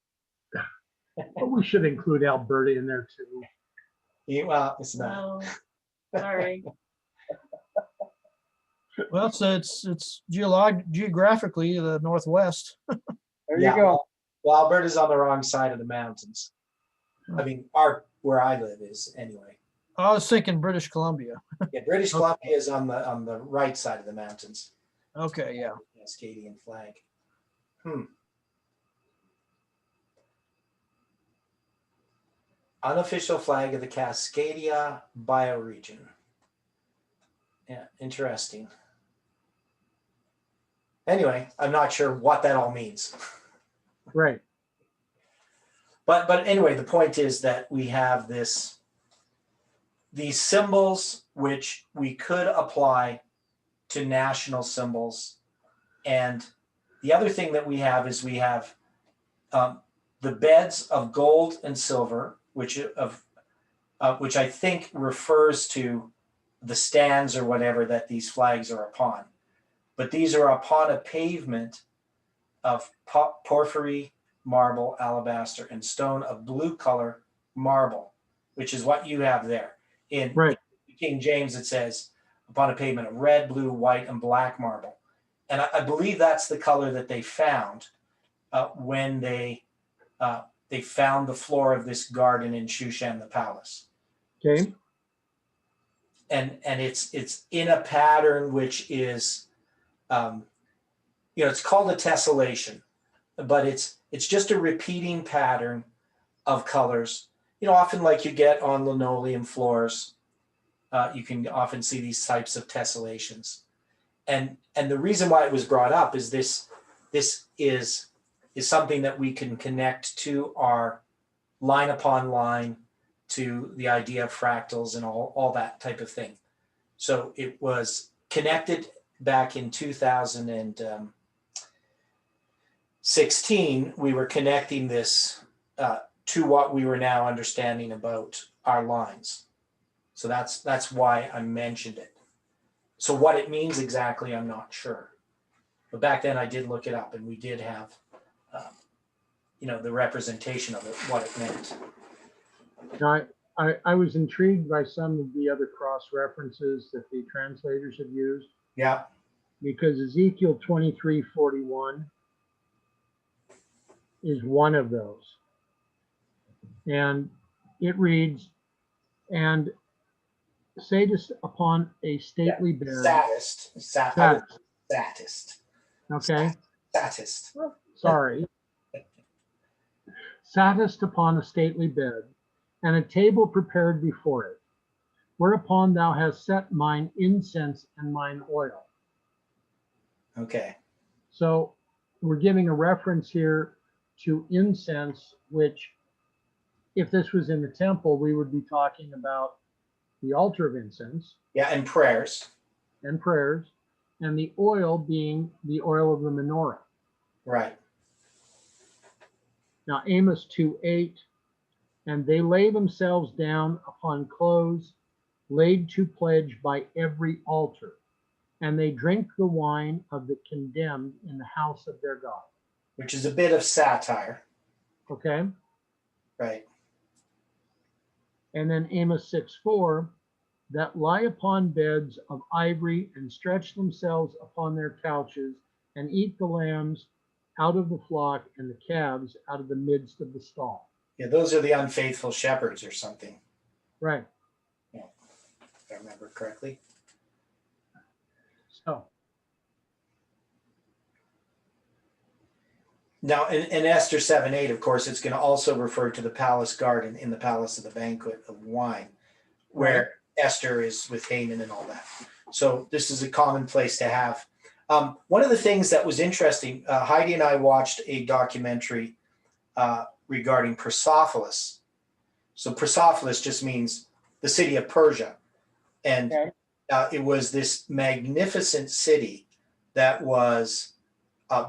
But we should include Alberta in there too. Well, it's not. No, sorry. Well, it's geographically the Northwest. There Yeah. you go. Well, Alberta's on the wrong side of the mountains. I mean, where I live is anyway. I was thinking British Columbia. Yeah, British Columbia is on the right side of the mountains. Okay, yeah. Cascadian flag. Unofficial flag of the Cascadia bioregion. Yeah, interesting. Anyway, I'm not sure what that all means. Right. But anyway, the point is that we have these symbols which we could apply to national symbols. And the other thing that we have is we have the beds of gold and silver, which I think refers to the stands or whatever that these flags are upon. But these are upon a pavement of porphyry, marble, alabaster, and stone of blue color marble, which is what you have there. In Right. King James, it says upon a pavement of red, blue, white, and black marble. And I believe that's the color that they found when they found the floor of this garden in Shushan the palace. Okay. And it's in a pattern which is, it's called a tessellation, but it's just a repeating pattern of colors. Often like you get on linoleum floors, you can often see these types of tessellations. And the reason why it was brought up is this is something that we can connect to our line upon line, to the idea of fractals and all that type of thing. So it was connected back in 2016. We were connecting this to what we were now understanding about our lines. So that's why I mentioned it. So what it means exactly, I'm not sure. But back then I did look it up, and we did have, the representation of it, what it meant. Now, I was intrigued by some of the other cross references that the translators have used, Yeah. because Ezekiel 23:41 is one of those. And it reads, and saddest upon a stately bed. Saddest. Okay, Saddest. sorry. Sattest upon a stately bed, and a table prepared before it, whereupon thou hast set mine incense and mine oil. Okay. So we're giving a reference here to incense, which, if this was in the temple, we would be talking about the altar of incense. Yeah, and prayers. And prayers, and the oil being the oil of the menorah. Right. Now, Amos 2:8, and they lay themselves down upon clothes laid to pledge by every altar, and they drink the wine of the condemned in the house of their God. Which is a bit of satire. Okay. Right. And then Amos 6:4, that lie upon beds of ivory and stretch themselves upon their couches and eat the lambs out of the flock and the calves out of the midst of the stall. Yeah, those are the unfaithful shepherds or something. Right. Yeah, if I remember correctly. So now in Esther 7:8, of course, it's going to also refer to the palace garden in the palace of the banquet of wine, where Esther is with Haman and all that. So this is a common place to have. One of the things that was interesting, Heidi and I watched a documentary regarding Persepolis. So Persepolis just means the city of Persia. And it was this magnificent city that was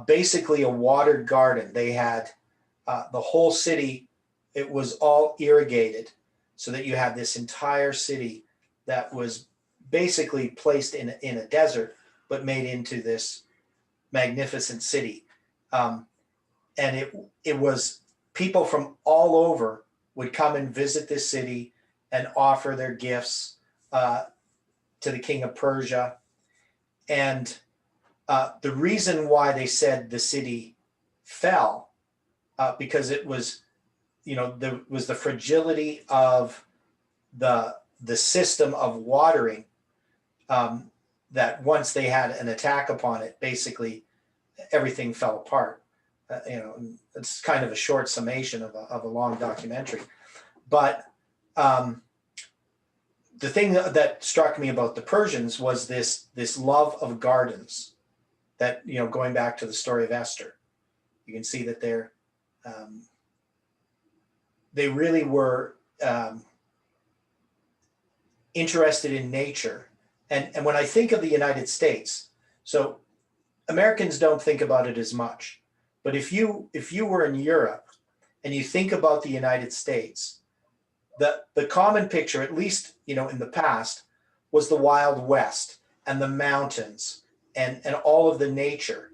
basically a watered garden. They had the whole city, it was all irrigated, so that you had this entire city that was basically placed in a desert, but made into this magnificent city. And it was people from all over would come and visit this city and offer their gifts to the king of Persia. And the reason why they said the city fell, because it was, there was the fragility of the system of watering, that once they had an attack upon it, basically everything fell apart. It's kind of a short summation of a long documentary. But the thing that struck me about the Persians was this love of gardens. That, you know, going back to the story of Esther, you can see that they really were interested in nature. And when I think of the United States, so Americans don't think about it as much, but if you were in Europe and you think about the United States, the common picture, at least, you know, in the past, was the Wild West and the mountains and all of the nature,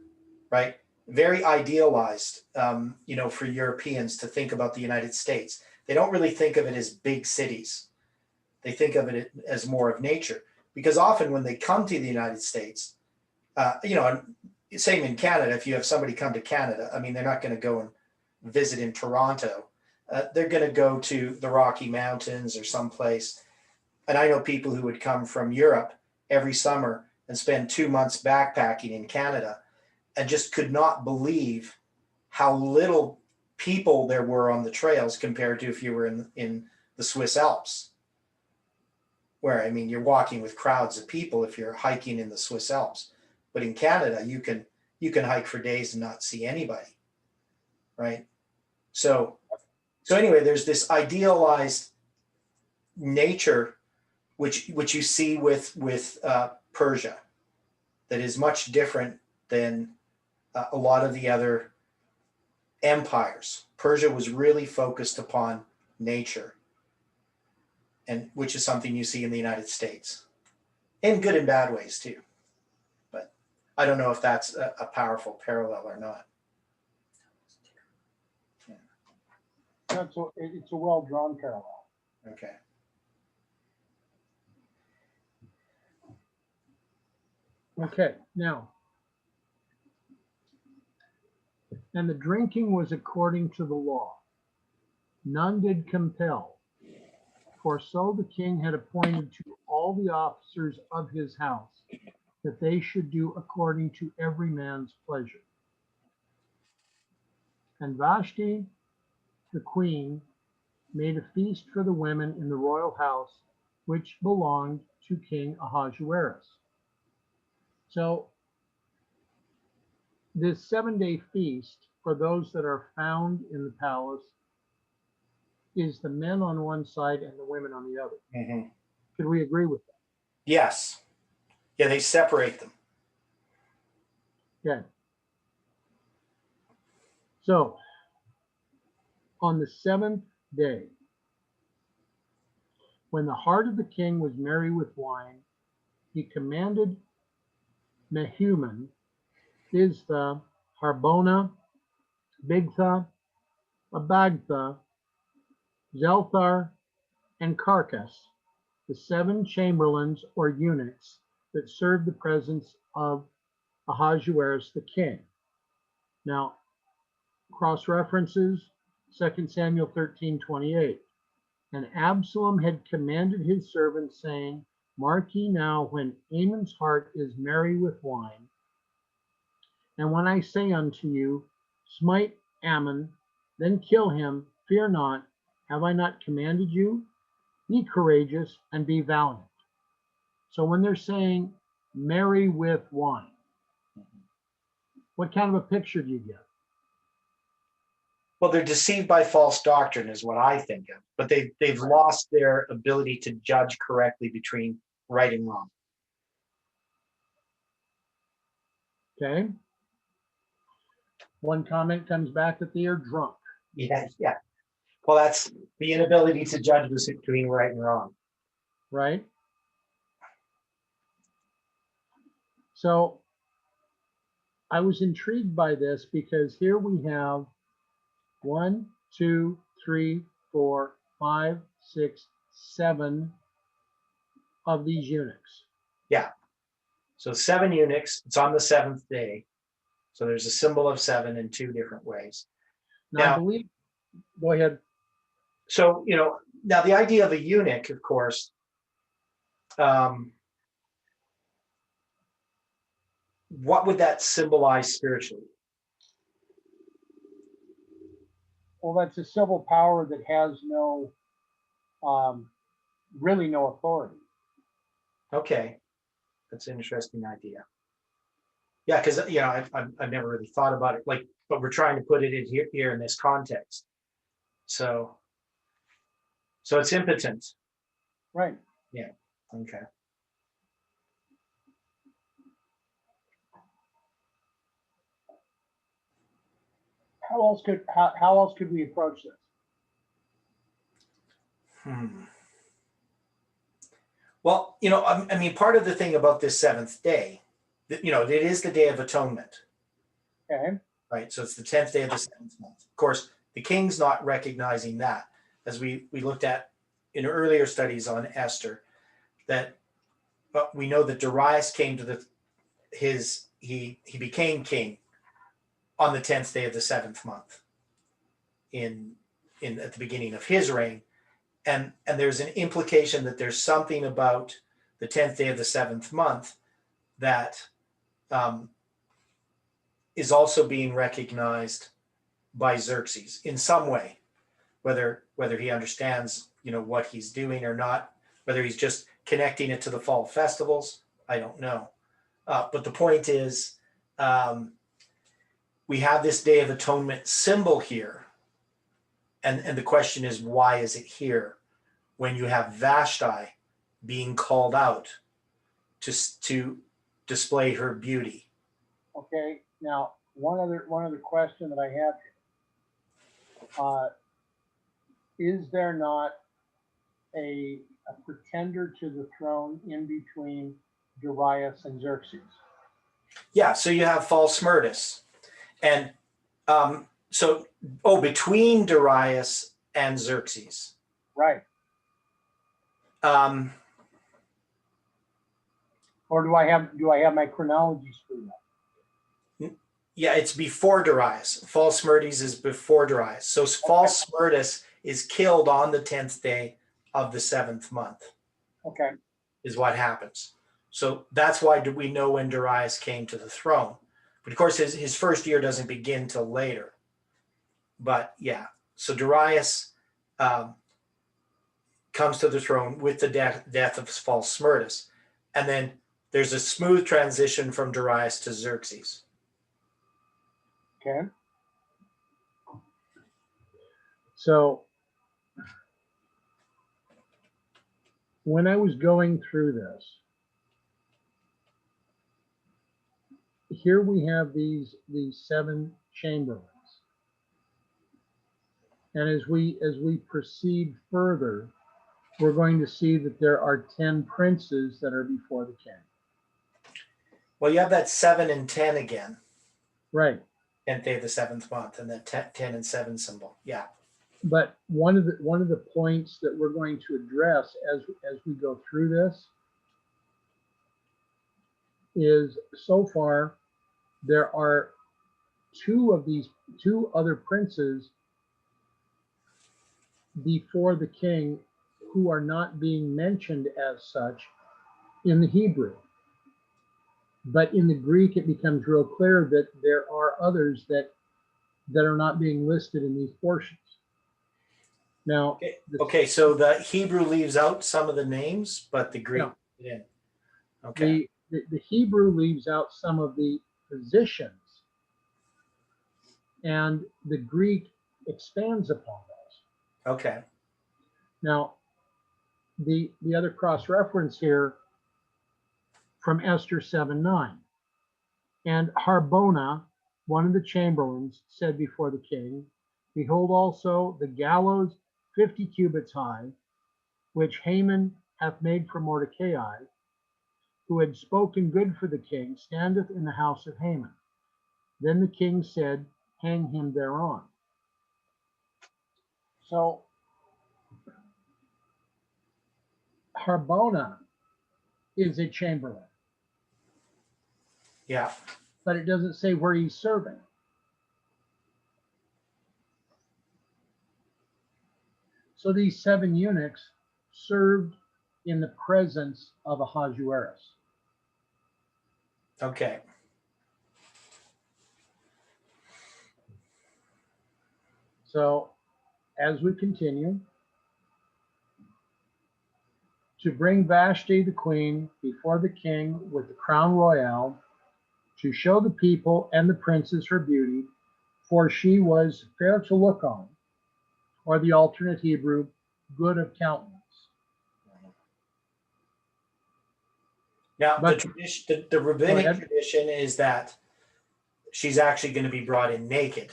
right? Very idealized, you know, for Europeans to think about the United States. They don't really think of it as big cities. They think of it as more of nature, because often when they come to the United States, you know, same in Canada, if you have somebody come to Canada, I mean, they're not going to go and visit in Toronto. They're going to go to the Rocky Mountains or someplace. And I know people who would come from Europe every summer and spend 2 months backpacking in Canada and just could not believe how little people there were on the trails compared to if you were in the Swiss Alps, where, I mean, you're walking with crowds of people if you're hiking in the Swiss Alps. But in Canada, you can hike for days and not see anybody, right? So anyway, there's this idealized nature which you see with Persia that is much different than a lot of the other empires. Persia was really focused upon nature, and which is something you see in the United States, in good and bad ways too. But I don't know if that's a powerful parallel or not. It's a well-drawn parallel. Okay. Okay, now, and the drinking was according to the law. None did compel, for so the king had appointed to all the officers of his house, that they should do according to every man's pleasure. And Vashti, the queen, made a feast for the women in the royal house, which belonged to King Ahasuerus. So this 7-day feast for those that are found in the palace is the men on one side and the women on the other. Mm-hmm. Could we agree with that? Yes. Yeah, they separate them. Okay. So on the 7th day, when the heart of the king was merry with wine, he commanded Mehuman, Biztha, Harbona, Bigtha, Abagtha, Zelthar, and Carcass, the 7 chamberlains or eunuchs that served the presence of Ahasuerus the king. Now, cross references 2 Samuel 13:28. And Absalom had commanded his servants, saying, mark ye now when Amon's heart is merry with wine, and when I say unto you, smite Ammon, then kill him, fear not, have I not commanded you? Be courageous and be valiant. So when they're saying merry with wine, what kind of a picture do you get? Well, they're deceived by false doctrine is what I think of, but they've lost their ability to judge correctly between right and wrong. Okay. One comment comes back that they are drunk. Yeah. Well, that's the inability to judge between right and wrong. Right? So I was intrigued by this because here we have 1, 2, 3, 4, 5, 6, 7 of these eunuchs. Yeah. So 7 eunuchs, it's on the 7th day. So there's a symbol of 7 in 2 different ways. Now, I believe, go ahead. So, you know, now the idea of a eunuch, of course, what would that symbolize spiritually? Well, that's a civil power that has no really no authority. Okay, that's an interesting idea. Yeah, because I've never really thought about it like, but we're trying to put it in here in this context. So it's impotent. Right. Okay. How else could we approach this? Well, I mean, part of the thing about this seventh day, it is the Day of Atonement, Okay. right? So it's the 10th day of the seventh month. Of course, the king's not recognizing that, as we looked at in earlier studies on Esther, but we know that Darius came to he became king on the 10th day of the seventh month in at the beginning of his reign. And there's an implication that there's something about the 10th day of the seventh month that is also being recognized by Xerxes in some way, whether he understands what he's doing or not, whether he's just connecting it to the fall festivals, I don't know. But the point is, we have this Day of Atonement symbol here, and the question is, why is it here when you have Vashti being called out to display her beauty? Okay. Now, one other question that I have is there not a pretender to the throne in between Darius and Xerxes? Yeah, so you have false Smyrtus, and between Darius and Xerxes. Right. Um, Or do I have my chronology screwed up? yeah, it's before Darius. False Smyrtus is before Darius. So false Smyrtus is killed on the 10th day of the seventh month. Okay. Is what happens. So that's why do we know when Darius came to the throne. But of course, his first year doesn't begin till later. But yeah, so Darius comes to the throne with the death of false Smyrtus. And then there's a smooth transition from Darius to Xerxes. Okay. So when I was going through this, here we have these 7 chamberlains. And as we proceed further, we're going to see that there are 10 princes that are before the king. Well, you have that 7 and 10 again. Right. 10th day of the seventh month, and that 10 and 7 symbol. Yeah. But one of the points that we're going to address as we go through this is, so far there are 2 other princes before the king who are not being mentioned as such in the Hebrew. But in the Greek, it becomes real clear that there are others that are not being listed in these portions. Now, Okay, so the Hebrew leaves out some of the names, but the Greek put it in. Okay. The Hebrew leaves out some of the positions, and the Greek expands upon those. Okay. Now, the other cross-reference here from Esther 7:9. And Harbona, one of the chamberlains, said before the king, behold also the gallows 50 cubits high, which Haman hath made for Mordecai, who had spoken good for the king, standeth in the house of Haman. Then the king said, hang him thereon. So Harbona is a chamberlain. Yeah. But it doesn't say where he's serving. So these 7 eunuchs served in the presence of Ahasuerus. Okay. So as we continue, to bring Vashti the queen before the king with the crown royal, to show the people and the princes her beauty, for she was fair to look on, or the alternate Hebrew, good of countenance. Now, the But- tradition, the rabbinic ahead. tradition is that she's actually going to be brought in naked.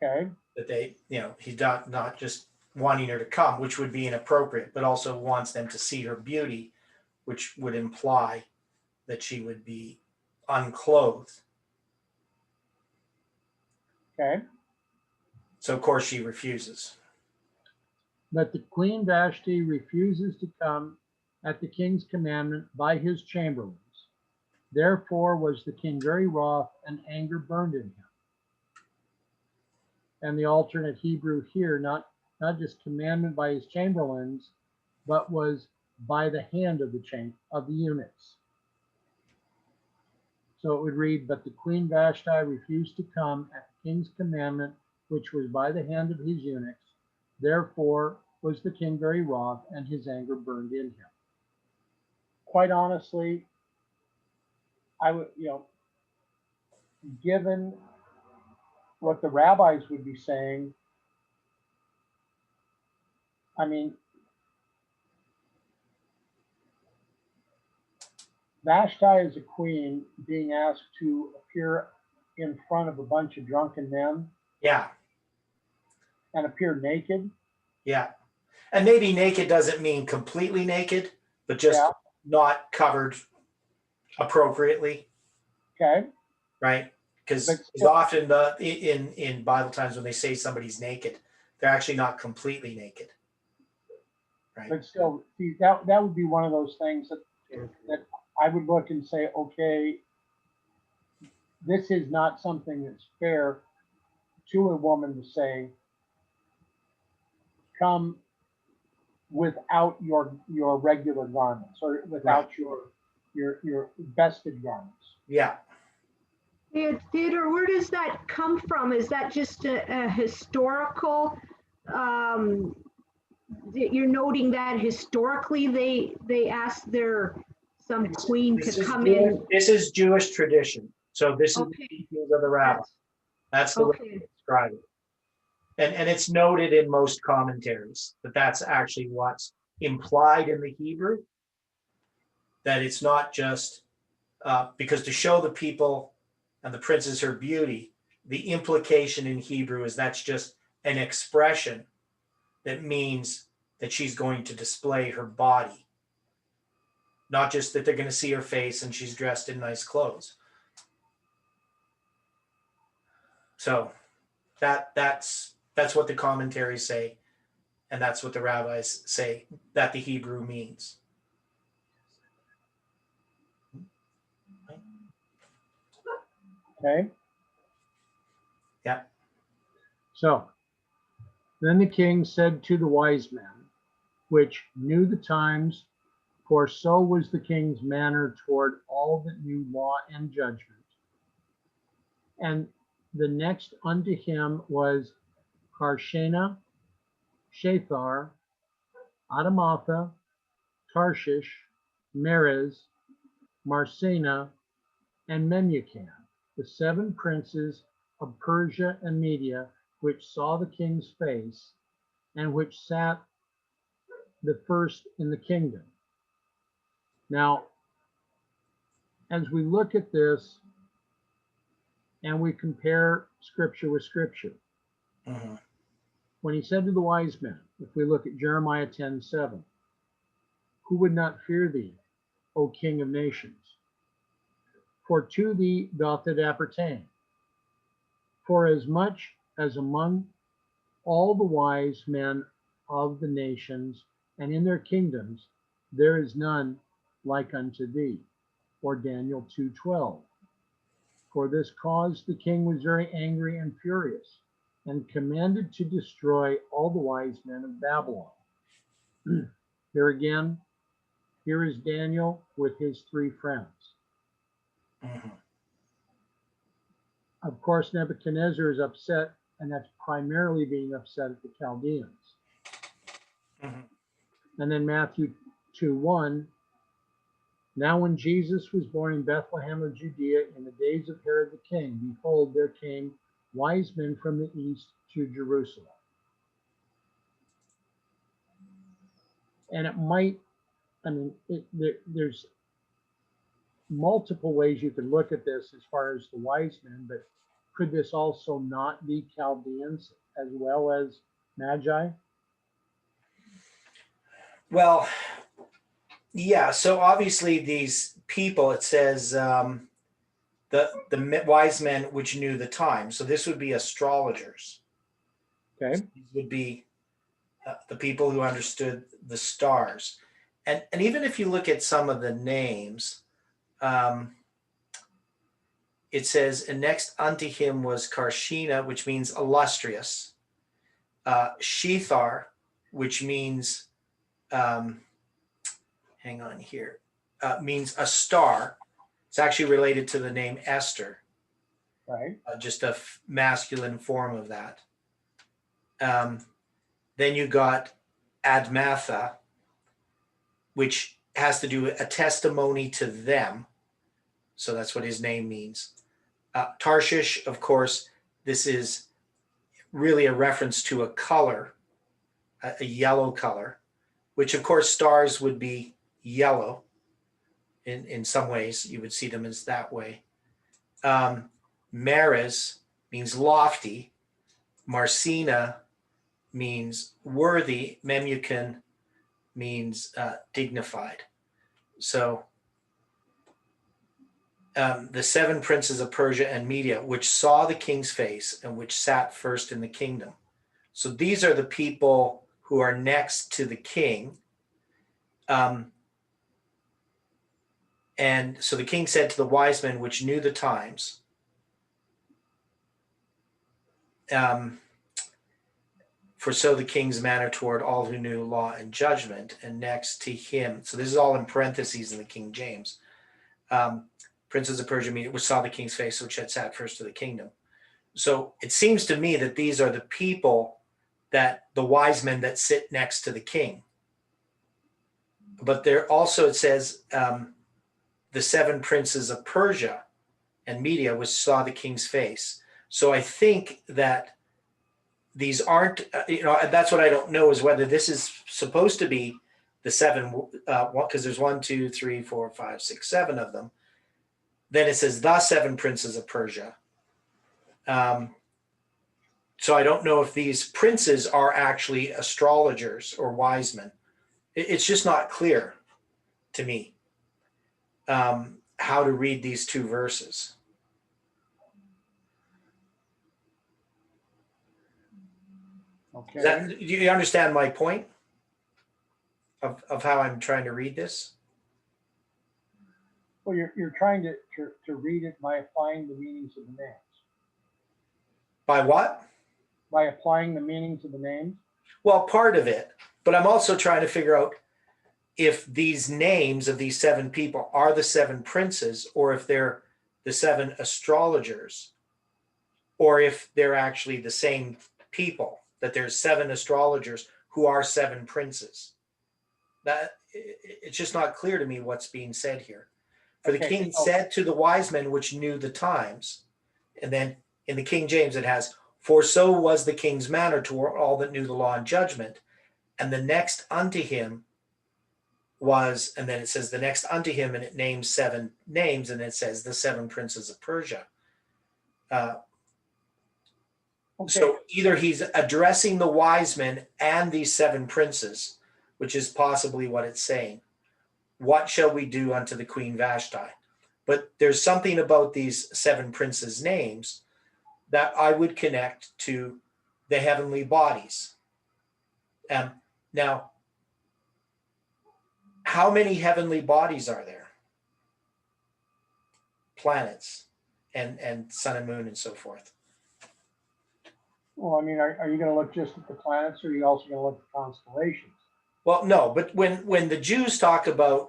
Okay, That they, he's not just wanting her to come, which would be inappropriate, but also wants them to see her beauty, which would imply that she would be unclothed. okay. So of course she refuses. But the queen Vashti refuses to come at the king's commandment by his chamberlains. Therefore was the king very wroth, and anger burned in him. And the alternate Hebrew here, not just commandment by his chamberlains, but was by the hand of the eunuchs. So it would read, but the queen Vashti refused to come at the king's commandment, which was by the hand of his eunuchs. Therefore was the king very wroth, and his anger burned in him. Quite honestly, I would, given what the rabbis would be saying, I mean, Vashti as a queen being asked to appear in front of a bunch of drunken men Yeah, and appear naked. yeah. And maybe naked doesn't mean completely naked, but just Yeah. not covered appropriately, Okay. right? Because But often in Bible times when they say somebody's naked, they're actually not completely naked. Right. But still, see, that would be one of those things that I would look and say, okay, this is not something that's fair to a woman to say, come without your regular garments, or without your vested garments. Yeah. Theodore, where does that come from? Is that just a historical, you're noting that historically they asked some queen to come in? This is Jewish tradition. So this is Okay. the teachings of the rabbi. That's the way Okay. they describe it. And it's noted in most commentaries that that's actually what's implied in the Hebrew, that it's not just because to show the people and the princes her beauty, the implication in Hebrew is that's just an expression that means that she's going to display her body, not just that they're going to see her face and she's dressed in nice clothes. So that's what the commentaries say, and that's what the rabbis say that the Hebrew means. Okay. Yeah. So then the king said to the wise men, which knew the times, for so was the king's manner toward all that knew law and judgment. And the next unto him was Karshena, Shethar, Adamatha, Tarshish, Meres, Marsena, and Memucan, the 7 princes of Persia and Media, which saw the king's face, and which sat the first in the kingdom. Now, as we look at this and we compare scripture with scripture, Mm-hmm. when he said to the wise men, if we look at Jeremiah 10:7, who would not fear thee, O King of nations? For to thee doth it appertain. For as much as among all the wise men of the nations and in their kingdoms, there is none like unto thee. Or Daniel 2:12. For this cause the king was very angry and furious, and commanded to destroy all the wise men of Babylon. Here again, here is Daniel with his 3 friends. Mm-hmm. Of course, Nebuchadnezzar is upset, and that's primarily being upset at the Chaldeans. Mm-hmm. And then Matthew 2:1. Now when Jesus was born in Bethlehem of Judea in the days of Herod the king, behold, there came wise men from the east to Jerusalem. And it might, there's multiple ways you could look at this as far as the wise men, but could this also not be Chaldeans as well as Magi? Well, yeah, so obviously these people, it says the wise men which knew the time. So this would be astrologers. Okay. These would be the people who understood the stars. And even if you look at some of the names, it says, and next unto him was Karshina, which means illustrious. Shethar, which means, hang on here, means a star. It's actually related to the name Esther. Right. Just a masculine form of that. Then you got Admatha, which has to do with a testimony to them. So that's what his name means. Tarshish, of course, this is really a reference to a color, a yellow color, which of course stars would be yellow. In some ways, you would see them as that way. Meres means lofty. Marcina means worthy. Memucan means dignified. So the seven princes of Persia and Media, which saw the king's face and which sat first in the kingdom. So these are the people who are next to the king. And so the king said to the wise men which knew the times, for so the king's manner toward all who knew law and judgment, and next to him. So this is all in parentheses in the King James. Princes of Persia, which saw the king's face, which had sat first to the kingdom. So it seems to me that these are the people that the wise men that sit next to the king. But there also, it says, the seven princes of Persia and Media, which saw the king's face. So I think that these aren't, that's what I don't know, is whether this is supposed to be the seven, because there's 1, 2, 3, 4, 5, 6, 7 of them. Then it says the seven princes of Persia. So I don't know if these princes are actually astrologers or wise men. It's just not clear to me how to read these two verses. Okay. Do you understand my point of how I'm trying to read this? Well, you're trying to read it by applying the meanings of the names. By what? By applying the meanings of the names? Well, part of it, but I'm also trying to figure out if these names of these seven people are the seven princes, or if they're the seven astrologers, or if they're actually the same people, that there's seven astrologers who are seven princes. That it's just not clear to me what's being said here. For the king said to the wise men which knew the times, and then in the King James it has, for so was the king's manner toward all that knew the law and judgment. And the next unto him was, and then it says the next unto him, and it names seven names, and it says the seven princes of Persia. So either he's addressing the wise men and these seven princes, which is possibly what it's saying. What shall we do unto the Queen Vashti? But there's something about these seven princes' names that I would connect to the heavenly bodies. Now, how many heavenly bodies are there? Planets and sun and moon and so forth. Well, I mean, are you going to look just at the planets, or are you also going to look at constellations? Well, no, but when the Jews talk about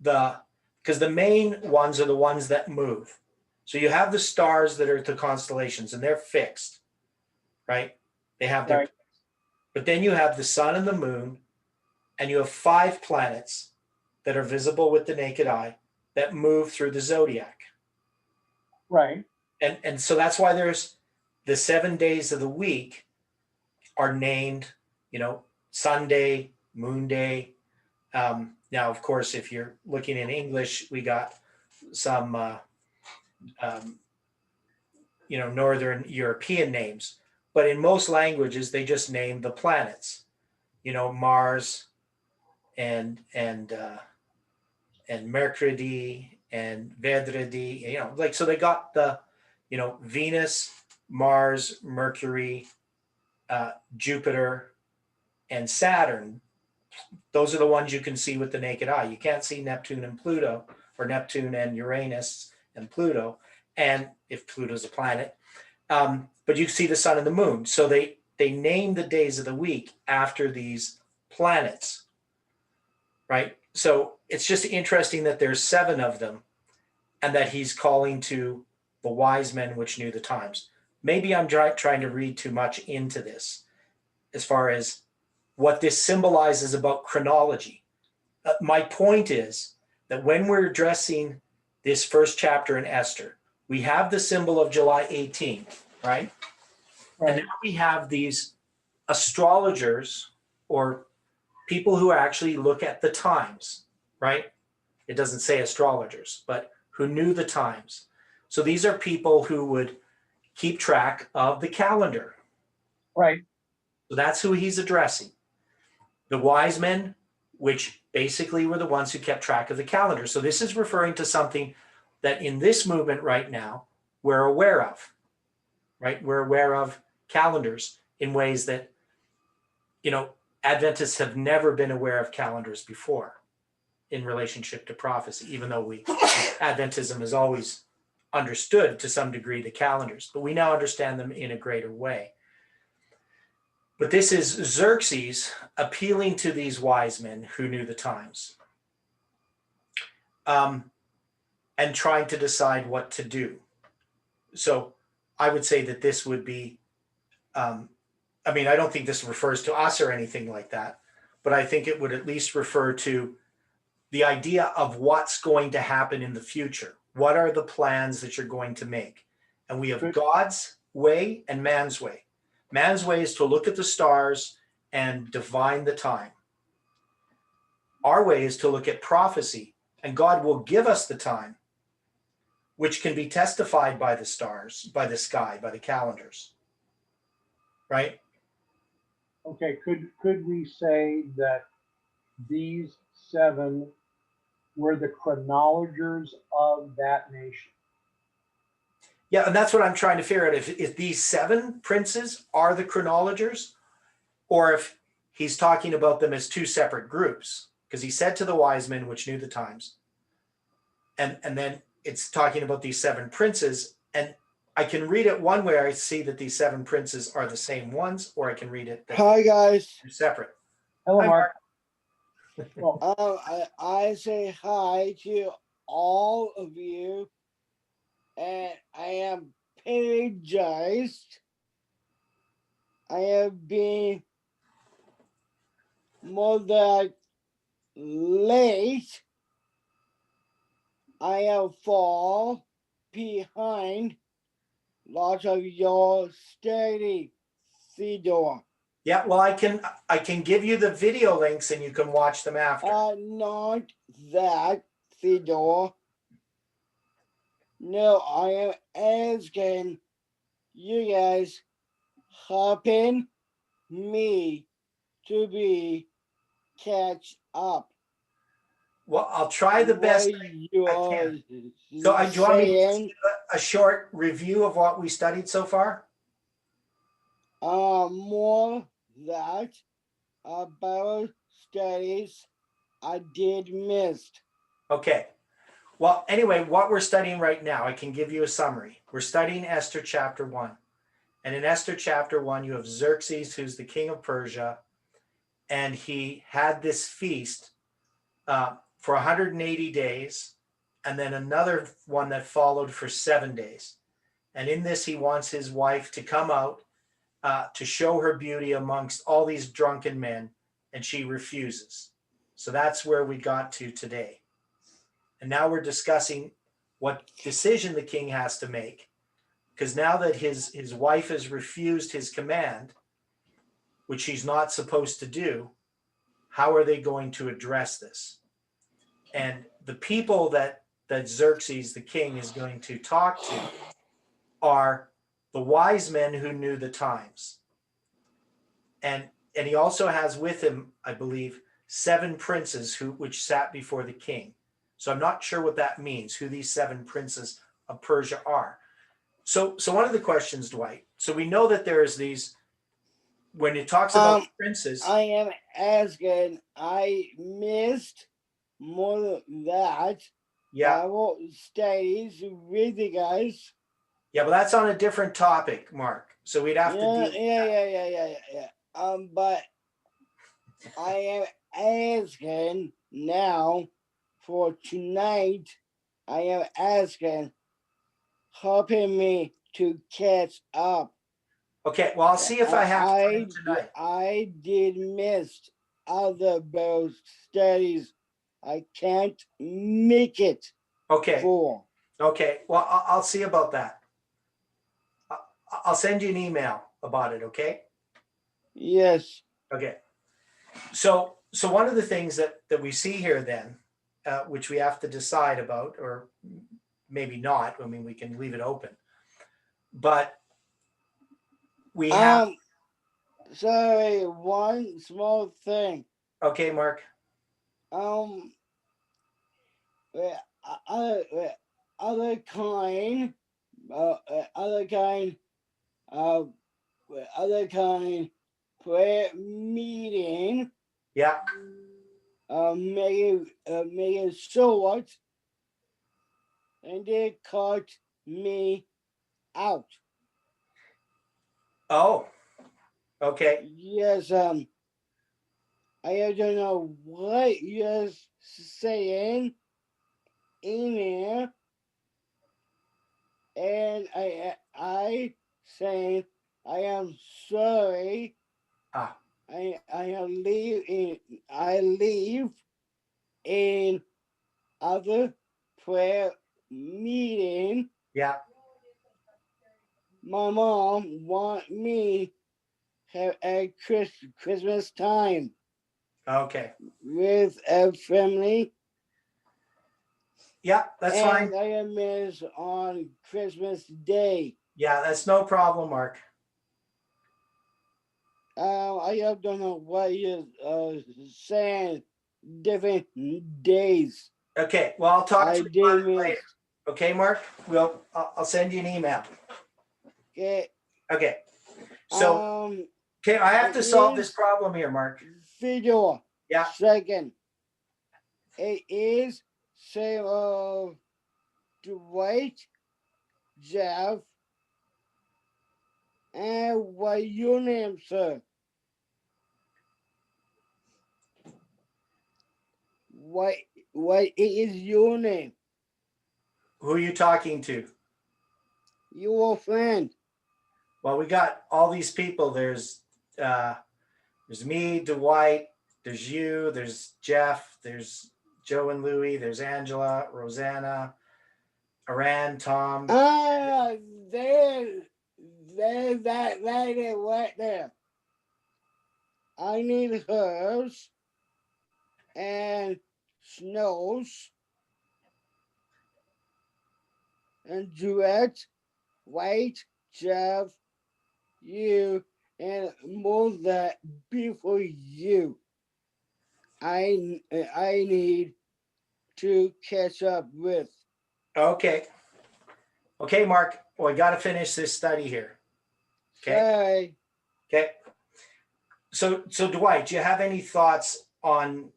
because the main ones are the ones that move. So you have the stars that are the constellations, and they're fixed, right? They have their, Right. but then you have the sun and the moon and you have 5 planets that are visible with the naked eye that move through the zodiac. Right. And so that's why there's the 7 days of the week are named, Sunday, Moon Day. Now, of course, if you're looking in English, we got some, Northern European names. But in most languages, they just name the planets. Mars and Mercury and Vedredi. So they got the, Venus, Mars, Mercury, Jupiter, and Saturn. Those are the ones you can see with the naked eye. You can't see Neptune and Pluto, or Neptune and Uranus and Pluto, and if Pluto's a planet. But you see the sun and the moon. So they name the days of the week after these planets, right? So it's just interesting that there's 7 of them, and that he's calling to the wise men which knew the times. Maybe I'm trying to read too much into this as far as what this symbolizes about chronology. My point is that when we're addressing this first chapter in Esther, we have the symbol of July 18th, right? And now we have these astrologers, or people who actually look at the times, right? It doesn't say astrologers, but who knew the times. So these are people who would keep track of the calendar. Right. So that's who he's addressing. The wise men, which basically were the ones who kept track of the calendar. So this is referring to something that in this movement right now, we're aware of, right? We're aware of calendars in ways that, Adventists have never been aware of calendars before in relationship to prophecy, even though Adventism has always understood to some degree the calendars, but we now understand them in a greater way. But this is Xerxes appealing to these wise men who knew the times, and trying to decide what to do. So I would say that this would be, I don't think this refers to us or anything like that, but I think it would at least refer to the idea of what's going to happen in the future. What are the plans that you're going to make? And we have God's way and man's way. Man's way is to look at the stars and divine the time. Our way is to look at prophecy, and God will give us the time, which can be testified by the stars, by the sky, by the calendars. Right? Okay, could we say that these 7 were the chronologers of that nation? Yeah, and that's what I'm trying to figure out. If these 7 princes are the chronologers, or if he's talking about them as 2 separate groups, because he said to the wise men which knew the times, and then it's talking about these 7 princes, and I can read it one way. I see that these 7 princes are the same ones, or I can read it that Hi guys. they're separate. Hello, Hi, Mark. Mark. I say hi to all of you, and I am apologized. I have been more than late. I have fall behind lots of your study, Theodore. Yeah, well, I can give you the video links and you can watch them after. Not that, Theodore. No, I am asking you guys helping me to be catch up. Well, I'll try the best What I you can. are So do you want me to saying, give a short review of what we studied so far? more that about studies I did missed. Okay. Well, anyway, what we're studying right now, I can give you a summary. We're studying Esther chapter 1. And in Esther chapter 1, you have Xerxes, who's the king of Persia. And he had this feast for 180 days, and then another one that followed for 7 days. And in this, he wants his wife to come out to show her beauty amongst all these drunken men, and she refuses. So that's where we got to today. And now we're discussing what decision the king has to make. Because now that his wife has refused his command, which she's not supposed to do, how are they going to address this? And the people that Xerxes, the king, is going to talk to are the wise men who knew the times. And he also has with him, I believe, 7 princes which sat before the king. So I'm not sure what that means, who these 7 princes of Persia are. So one of the questions, Dwight, so we know that there's these, when it talks about princes. I am asking, I missed more than that. Yeah. Bible studies with you guys. Yeah, but that's on a different topic, Mark. So we'd have to deal with that. Yeah. But I am asking now for tonight. I am asking, helping me to catch up. Okay, well, I'll see if I have time tonight. I did miss other Bible studies. I can't make it. Okay. For. Okay. Well, I'll see about that. I'll send you an email about it. Okay. Yes. Okay. So one of the things that we see here then, which we have to decide about, or maybe not. I mean, we can leave it open, but we have. Sorry, one small thing. Okay, Mark. Other kind prayer meeting. Yeah. Making short, and they cut me out. Oh. Okay. Yes. I don't know what you're saying in there, and I saying I am sorry. I leave in other prayer meeting. Yeah. My mom want me have a Christmas time. Okay. With a family. Yeah, that's fine. I am miss on Christmas Day. Yeah, that's no problem, Mark. I don't know what you're saying. Different days. Okay, well, I'll talk to you about it later. Okay, Mark? I'll send you an email. Okay. Okay. So, okay, I have to solve this problem here, Mark. Video. Yeah. Second. It is same of Dwight, Jeff, and what your name, sir? What is your name? Who are you talking to? Your friend. Well, we got all these people. There's me, Dwight, there's you, there's Jeff, there's Joe and Louie, there's Angela, Rosanna, Aran, Tom. There's that lady right there. I need hers and Snow's and Duet, White, Jeff, you, and more that before you. I need to catch up with. Okay. Okay, Mark. Well, I got to finish this study here. Okay. Sorry. Okay. So Dwight, do you have any thoughts on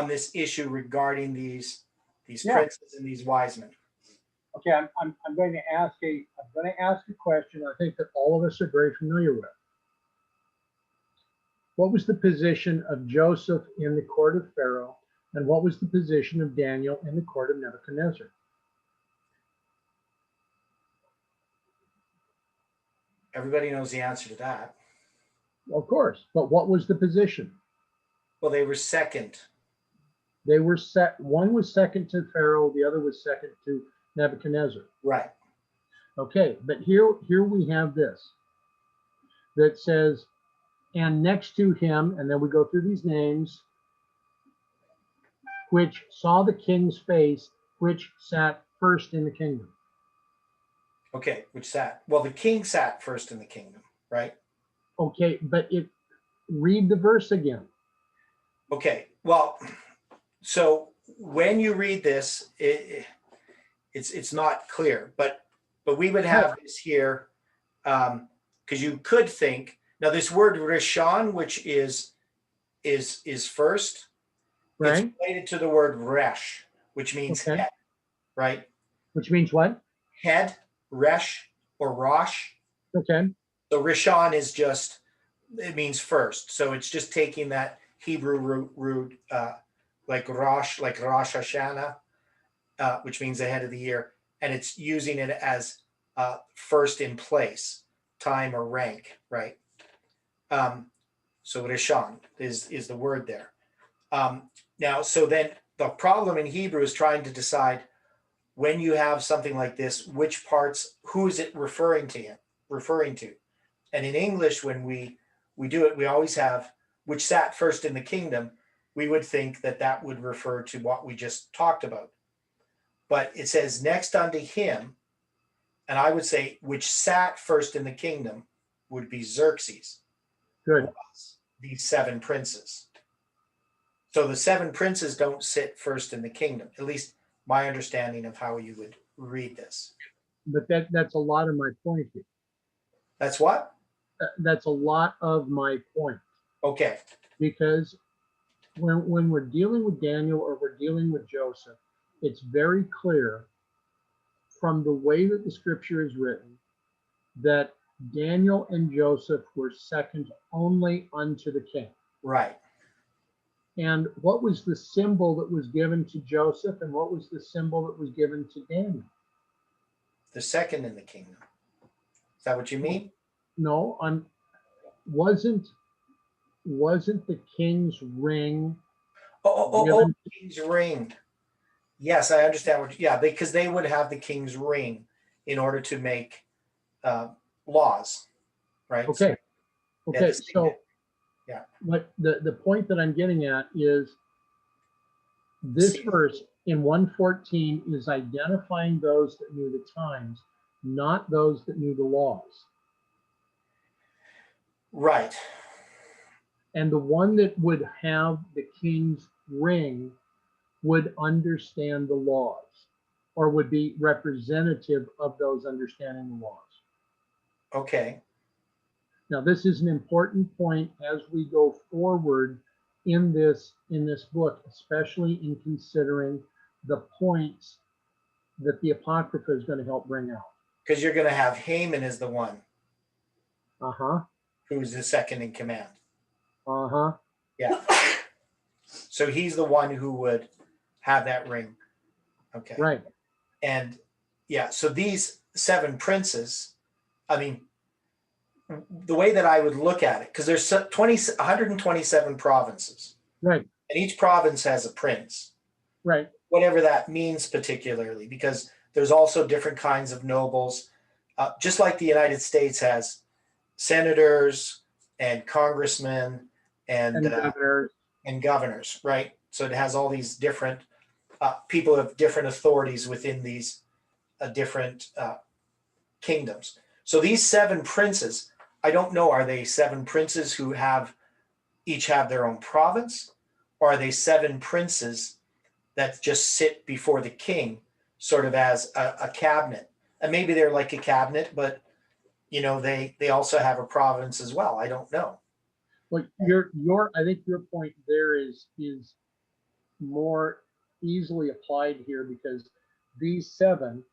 this issue regarding these princes and these wise men? Okay, I'm going to ask a question I think that all of us are very familiar with. What was the position of Joseph in the court of Pharaoh, and what was the position of Daniel in the court of Nebuchadnezzar? Everybody knows the answer to that. Of course, but what was the position? Well, they were second They were set, one was second to Pharaoh, the other was second to Nebuchadnezzar. Right. Okay, but here we have this that says, and next to him, and then we go through these names, which saw the king's face, which sat first in the kingdom. Okay, which sat, well, the king sat first in the kingdom, right? Okay, but read the verse again. Okay, well, so when you read this, it's not clear, but we would have this here, because you could think, now this word Rishon, which is first, Right? it's related to the word resh, which means Okay. head, right? Which means what? Head, resh, or rosh. Okay. So Rishon is just, it means first. So it's just taking that Hebrew root, like Rosh Hashanah, which means the head of the year, and it's using it as first in place, time or rank, right? So Rishon is the word there. Now, so then the problem in Hebrew is trying to decide when you have something like this, which parts, who is it referring to? And in English, when we do it, we always have which sat first in the kingdom. We would think that would refer to what we just talked about. But it says next unto him, and I would say which sat first in the kingdom would be Xerxes. Good. These 7 princes. So the 7 princes don't sit first in the kingdom, at least my understanding of how you would read this. But that's a lot of my point here. That's what? That's a lot of my point. Okay. Because when we're dealing with Daniel or we're dealing with Joseph, it's very clear from the way that the scripture is written that Daniel and Joseph were second only unto the king. Right. And what was the symbol that was given to Joseph, and what was the symbol that was given to Daniel? The second in the kingdom. Is that what you mean? No, wasn't the king's ring given? King's ring. Yes, I understand what. Yeah, because they would have the king's ring in order to make laws, right? Okay. Okay. So, yeah. What the point that I'm getting at is this verse in 114 is identifying those that knew the times, not those that knew the laws. Right. And the one that would have the king's ring would understand the laws, or would be representative of those understanding the laws. Okay. Now, this is an important point as we go forward in this book, especially in considering the points that the Apocrypha is going to help bring out. Because you're going to have Haman as the one. Uh-huh. Who's the second in command. Uh-huh. Yeah. So he's the one who would have that ring. Okay. Right. And yeah, so these 7 princes, I mean, the way that I would look at it, because there's 127 provinces. Right. And each province has a prince. Right. Whatever that means particularly, because there's also different kinds of nobles. Just like the United States has senators and congressmen and governors, right? So it has all these different people have different authorities within these different kingdoms. So these 7 princes, I don't know, are they 7 princes who each have their own province, or are they 7 princes that just sit before the king, sort of as a cabinet? And maybe they're like a cabinet, but they also have a province as well. I don't know. Well, I think your point there is more easily applied here, because these 7,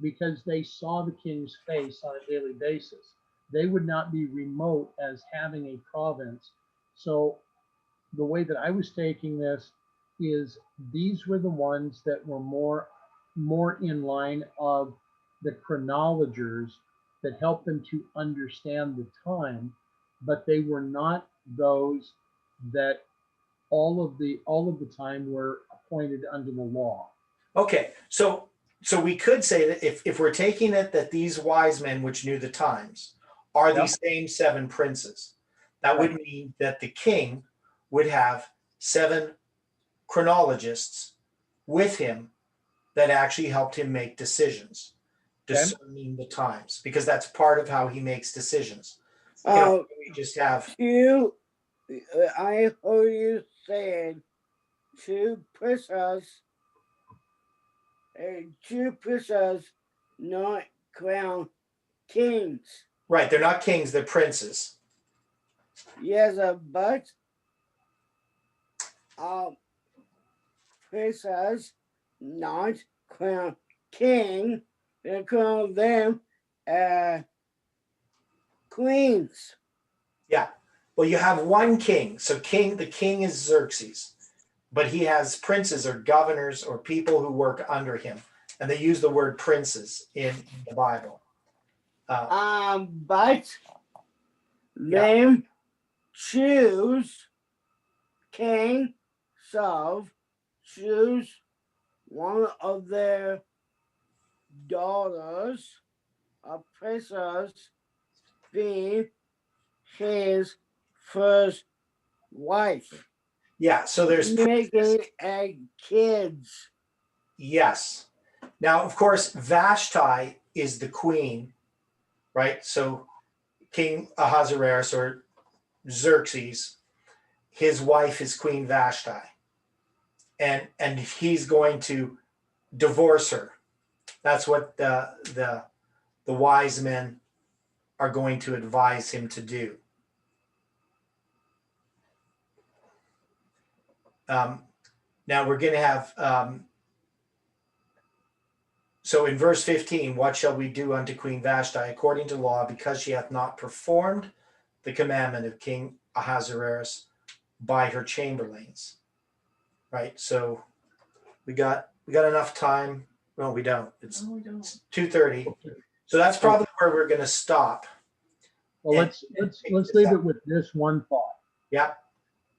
because they saw the king's face on a daily basis, they would not be remote as having a province. So the way that I was taking this is these were the ones that were more in line of the chronologers that helped them to understand the time, but they were not those that all of the time were appointed under the law. Okay, so we could say that if we're taking it that these wise men, which knew the times, are Yep. these same 7 princes, that would mean that the king would have 7 chronologists with him that actually helped him make decisions, discerning the times, because that's part of how he makes decisions. You know, we just have I heard you saying 2 princes, not crown kings. right. They're not kings; they're princes. Yes, but princes, not crown king. They crown them queens. Yeah. Well, you have one king. So the king is Xerxes, but he has princes or governors or people who work under him, and they use the word princes in the Bible. But them choose king, so choose one of their daughters, a princess, being his first wife. Yeah. So there's making kids. yes. Now, of course, Vashti is the queen, right? So King Ahasuerus or Xerxes, his wife is Queen Vashti, and he's going to divorce her. That's what the wise men are going to advise him to do. Now we're going to have so in verse 15, what shall we do unto Queen Vashti according to law, because she hath not performed the commandment of King Ahasuerus by her chamberlains? Right. So we got enough time. Well, we don't. It's No, we don't. 2:30. So that's probably where we're going to stop. Well, And- let's leave it with this one thought. Yeah.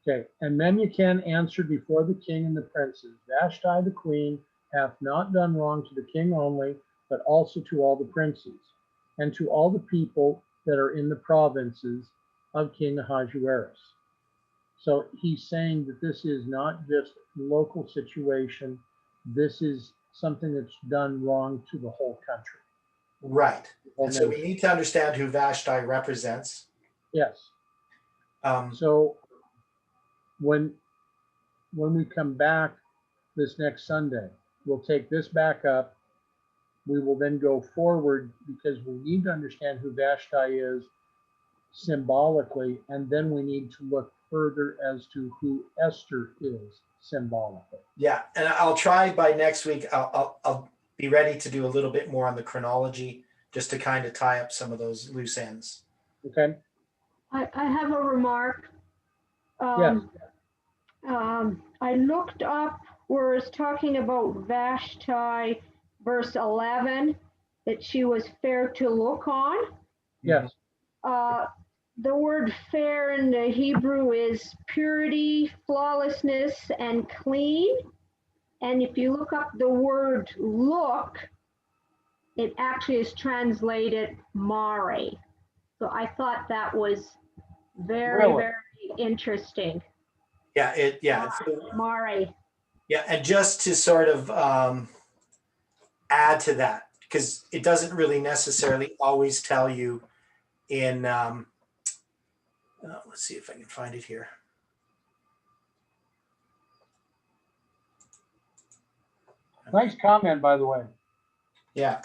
Okay, and Memucan answered before the king and the princes, Vashti the queen hath not done wrong to the king only, but also to all the princes, and to all the people that are in the provinces of King Ahasuerus. So he's saying that this is not just a local situation, this is something that's done wrong to the whole country. Right. whole And so we nation. need to understand who Vashti represents. Yes. So when we come back this next Sunday, we'll take this back up. We will then go forward because we need to understand who Vashti is symbolically, and then we need to look further as to who Esther is symbolically. Yeah, and I'll try by next week. I'll be ready to do a little bit more on the chronology, just to kind of tie up some of those loose ends. Okay. I have a remark. Yes. I looked up where it's talking about Vashti, verse 11, that she was fair to look on. Yes. The word fair in the Hebrew is purity, flawlessness, and clean. And if you look up the word look, it actually is translated mare. So I thought that was very, Really? very interesting. Yeah. Mare. Yeah, and just to sort of add to that, because it doesn't really necessarily always tell you in, let's see if I can find it here. Nice comment, by the way. Yeah.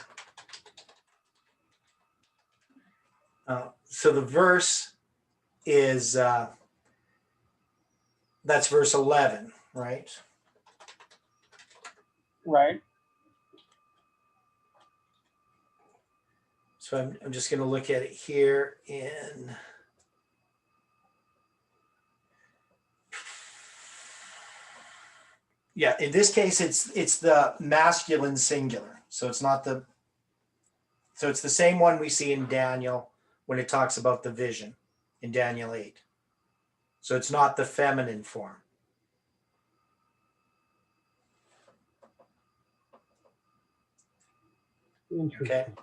So the verse is, that's verse 11, right? Right. So I'm just going to look at it here in, yeah, in this case, it's the masculine singular. So it's the same one we see in Daniel when it talks about the vision in Daniel 8. So it's not the feminine form. Interesting.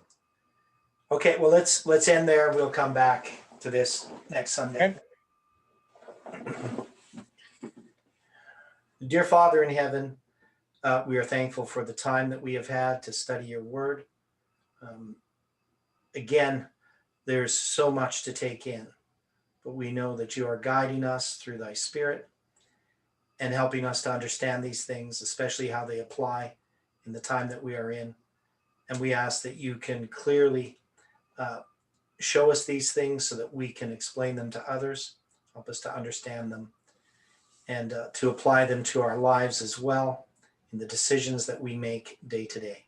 Okay, well, let's end there. We'll come back to this next Sunday. Dear Father in heaven, we are thankful for the time that we have had to study your word. Again, there's so much to take in, but we know that you are guiding us through thy Spirit and helping us to understand these things, especially how they apply in the time that we are in. And we ask that you can clearly show us these things so that we can explain them to others, help us to understand them, and to apply them to our lives as well in the decisions that we make day to day.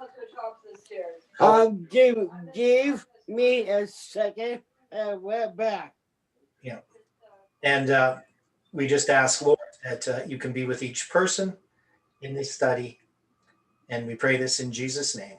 Give me a second and we're back. Yeah. And we just ask, Lord, that you can be with each person in this study. And we pray this in Jesus' name.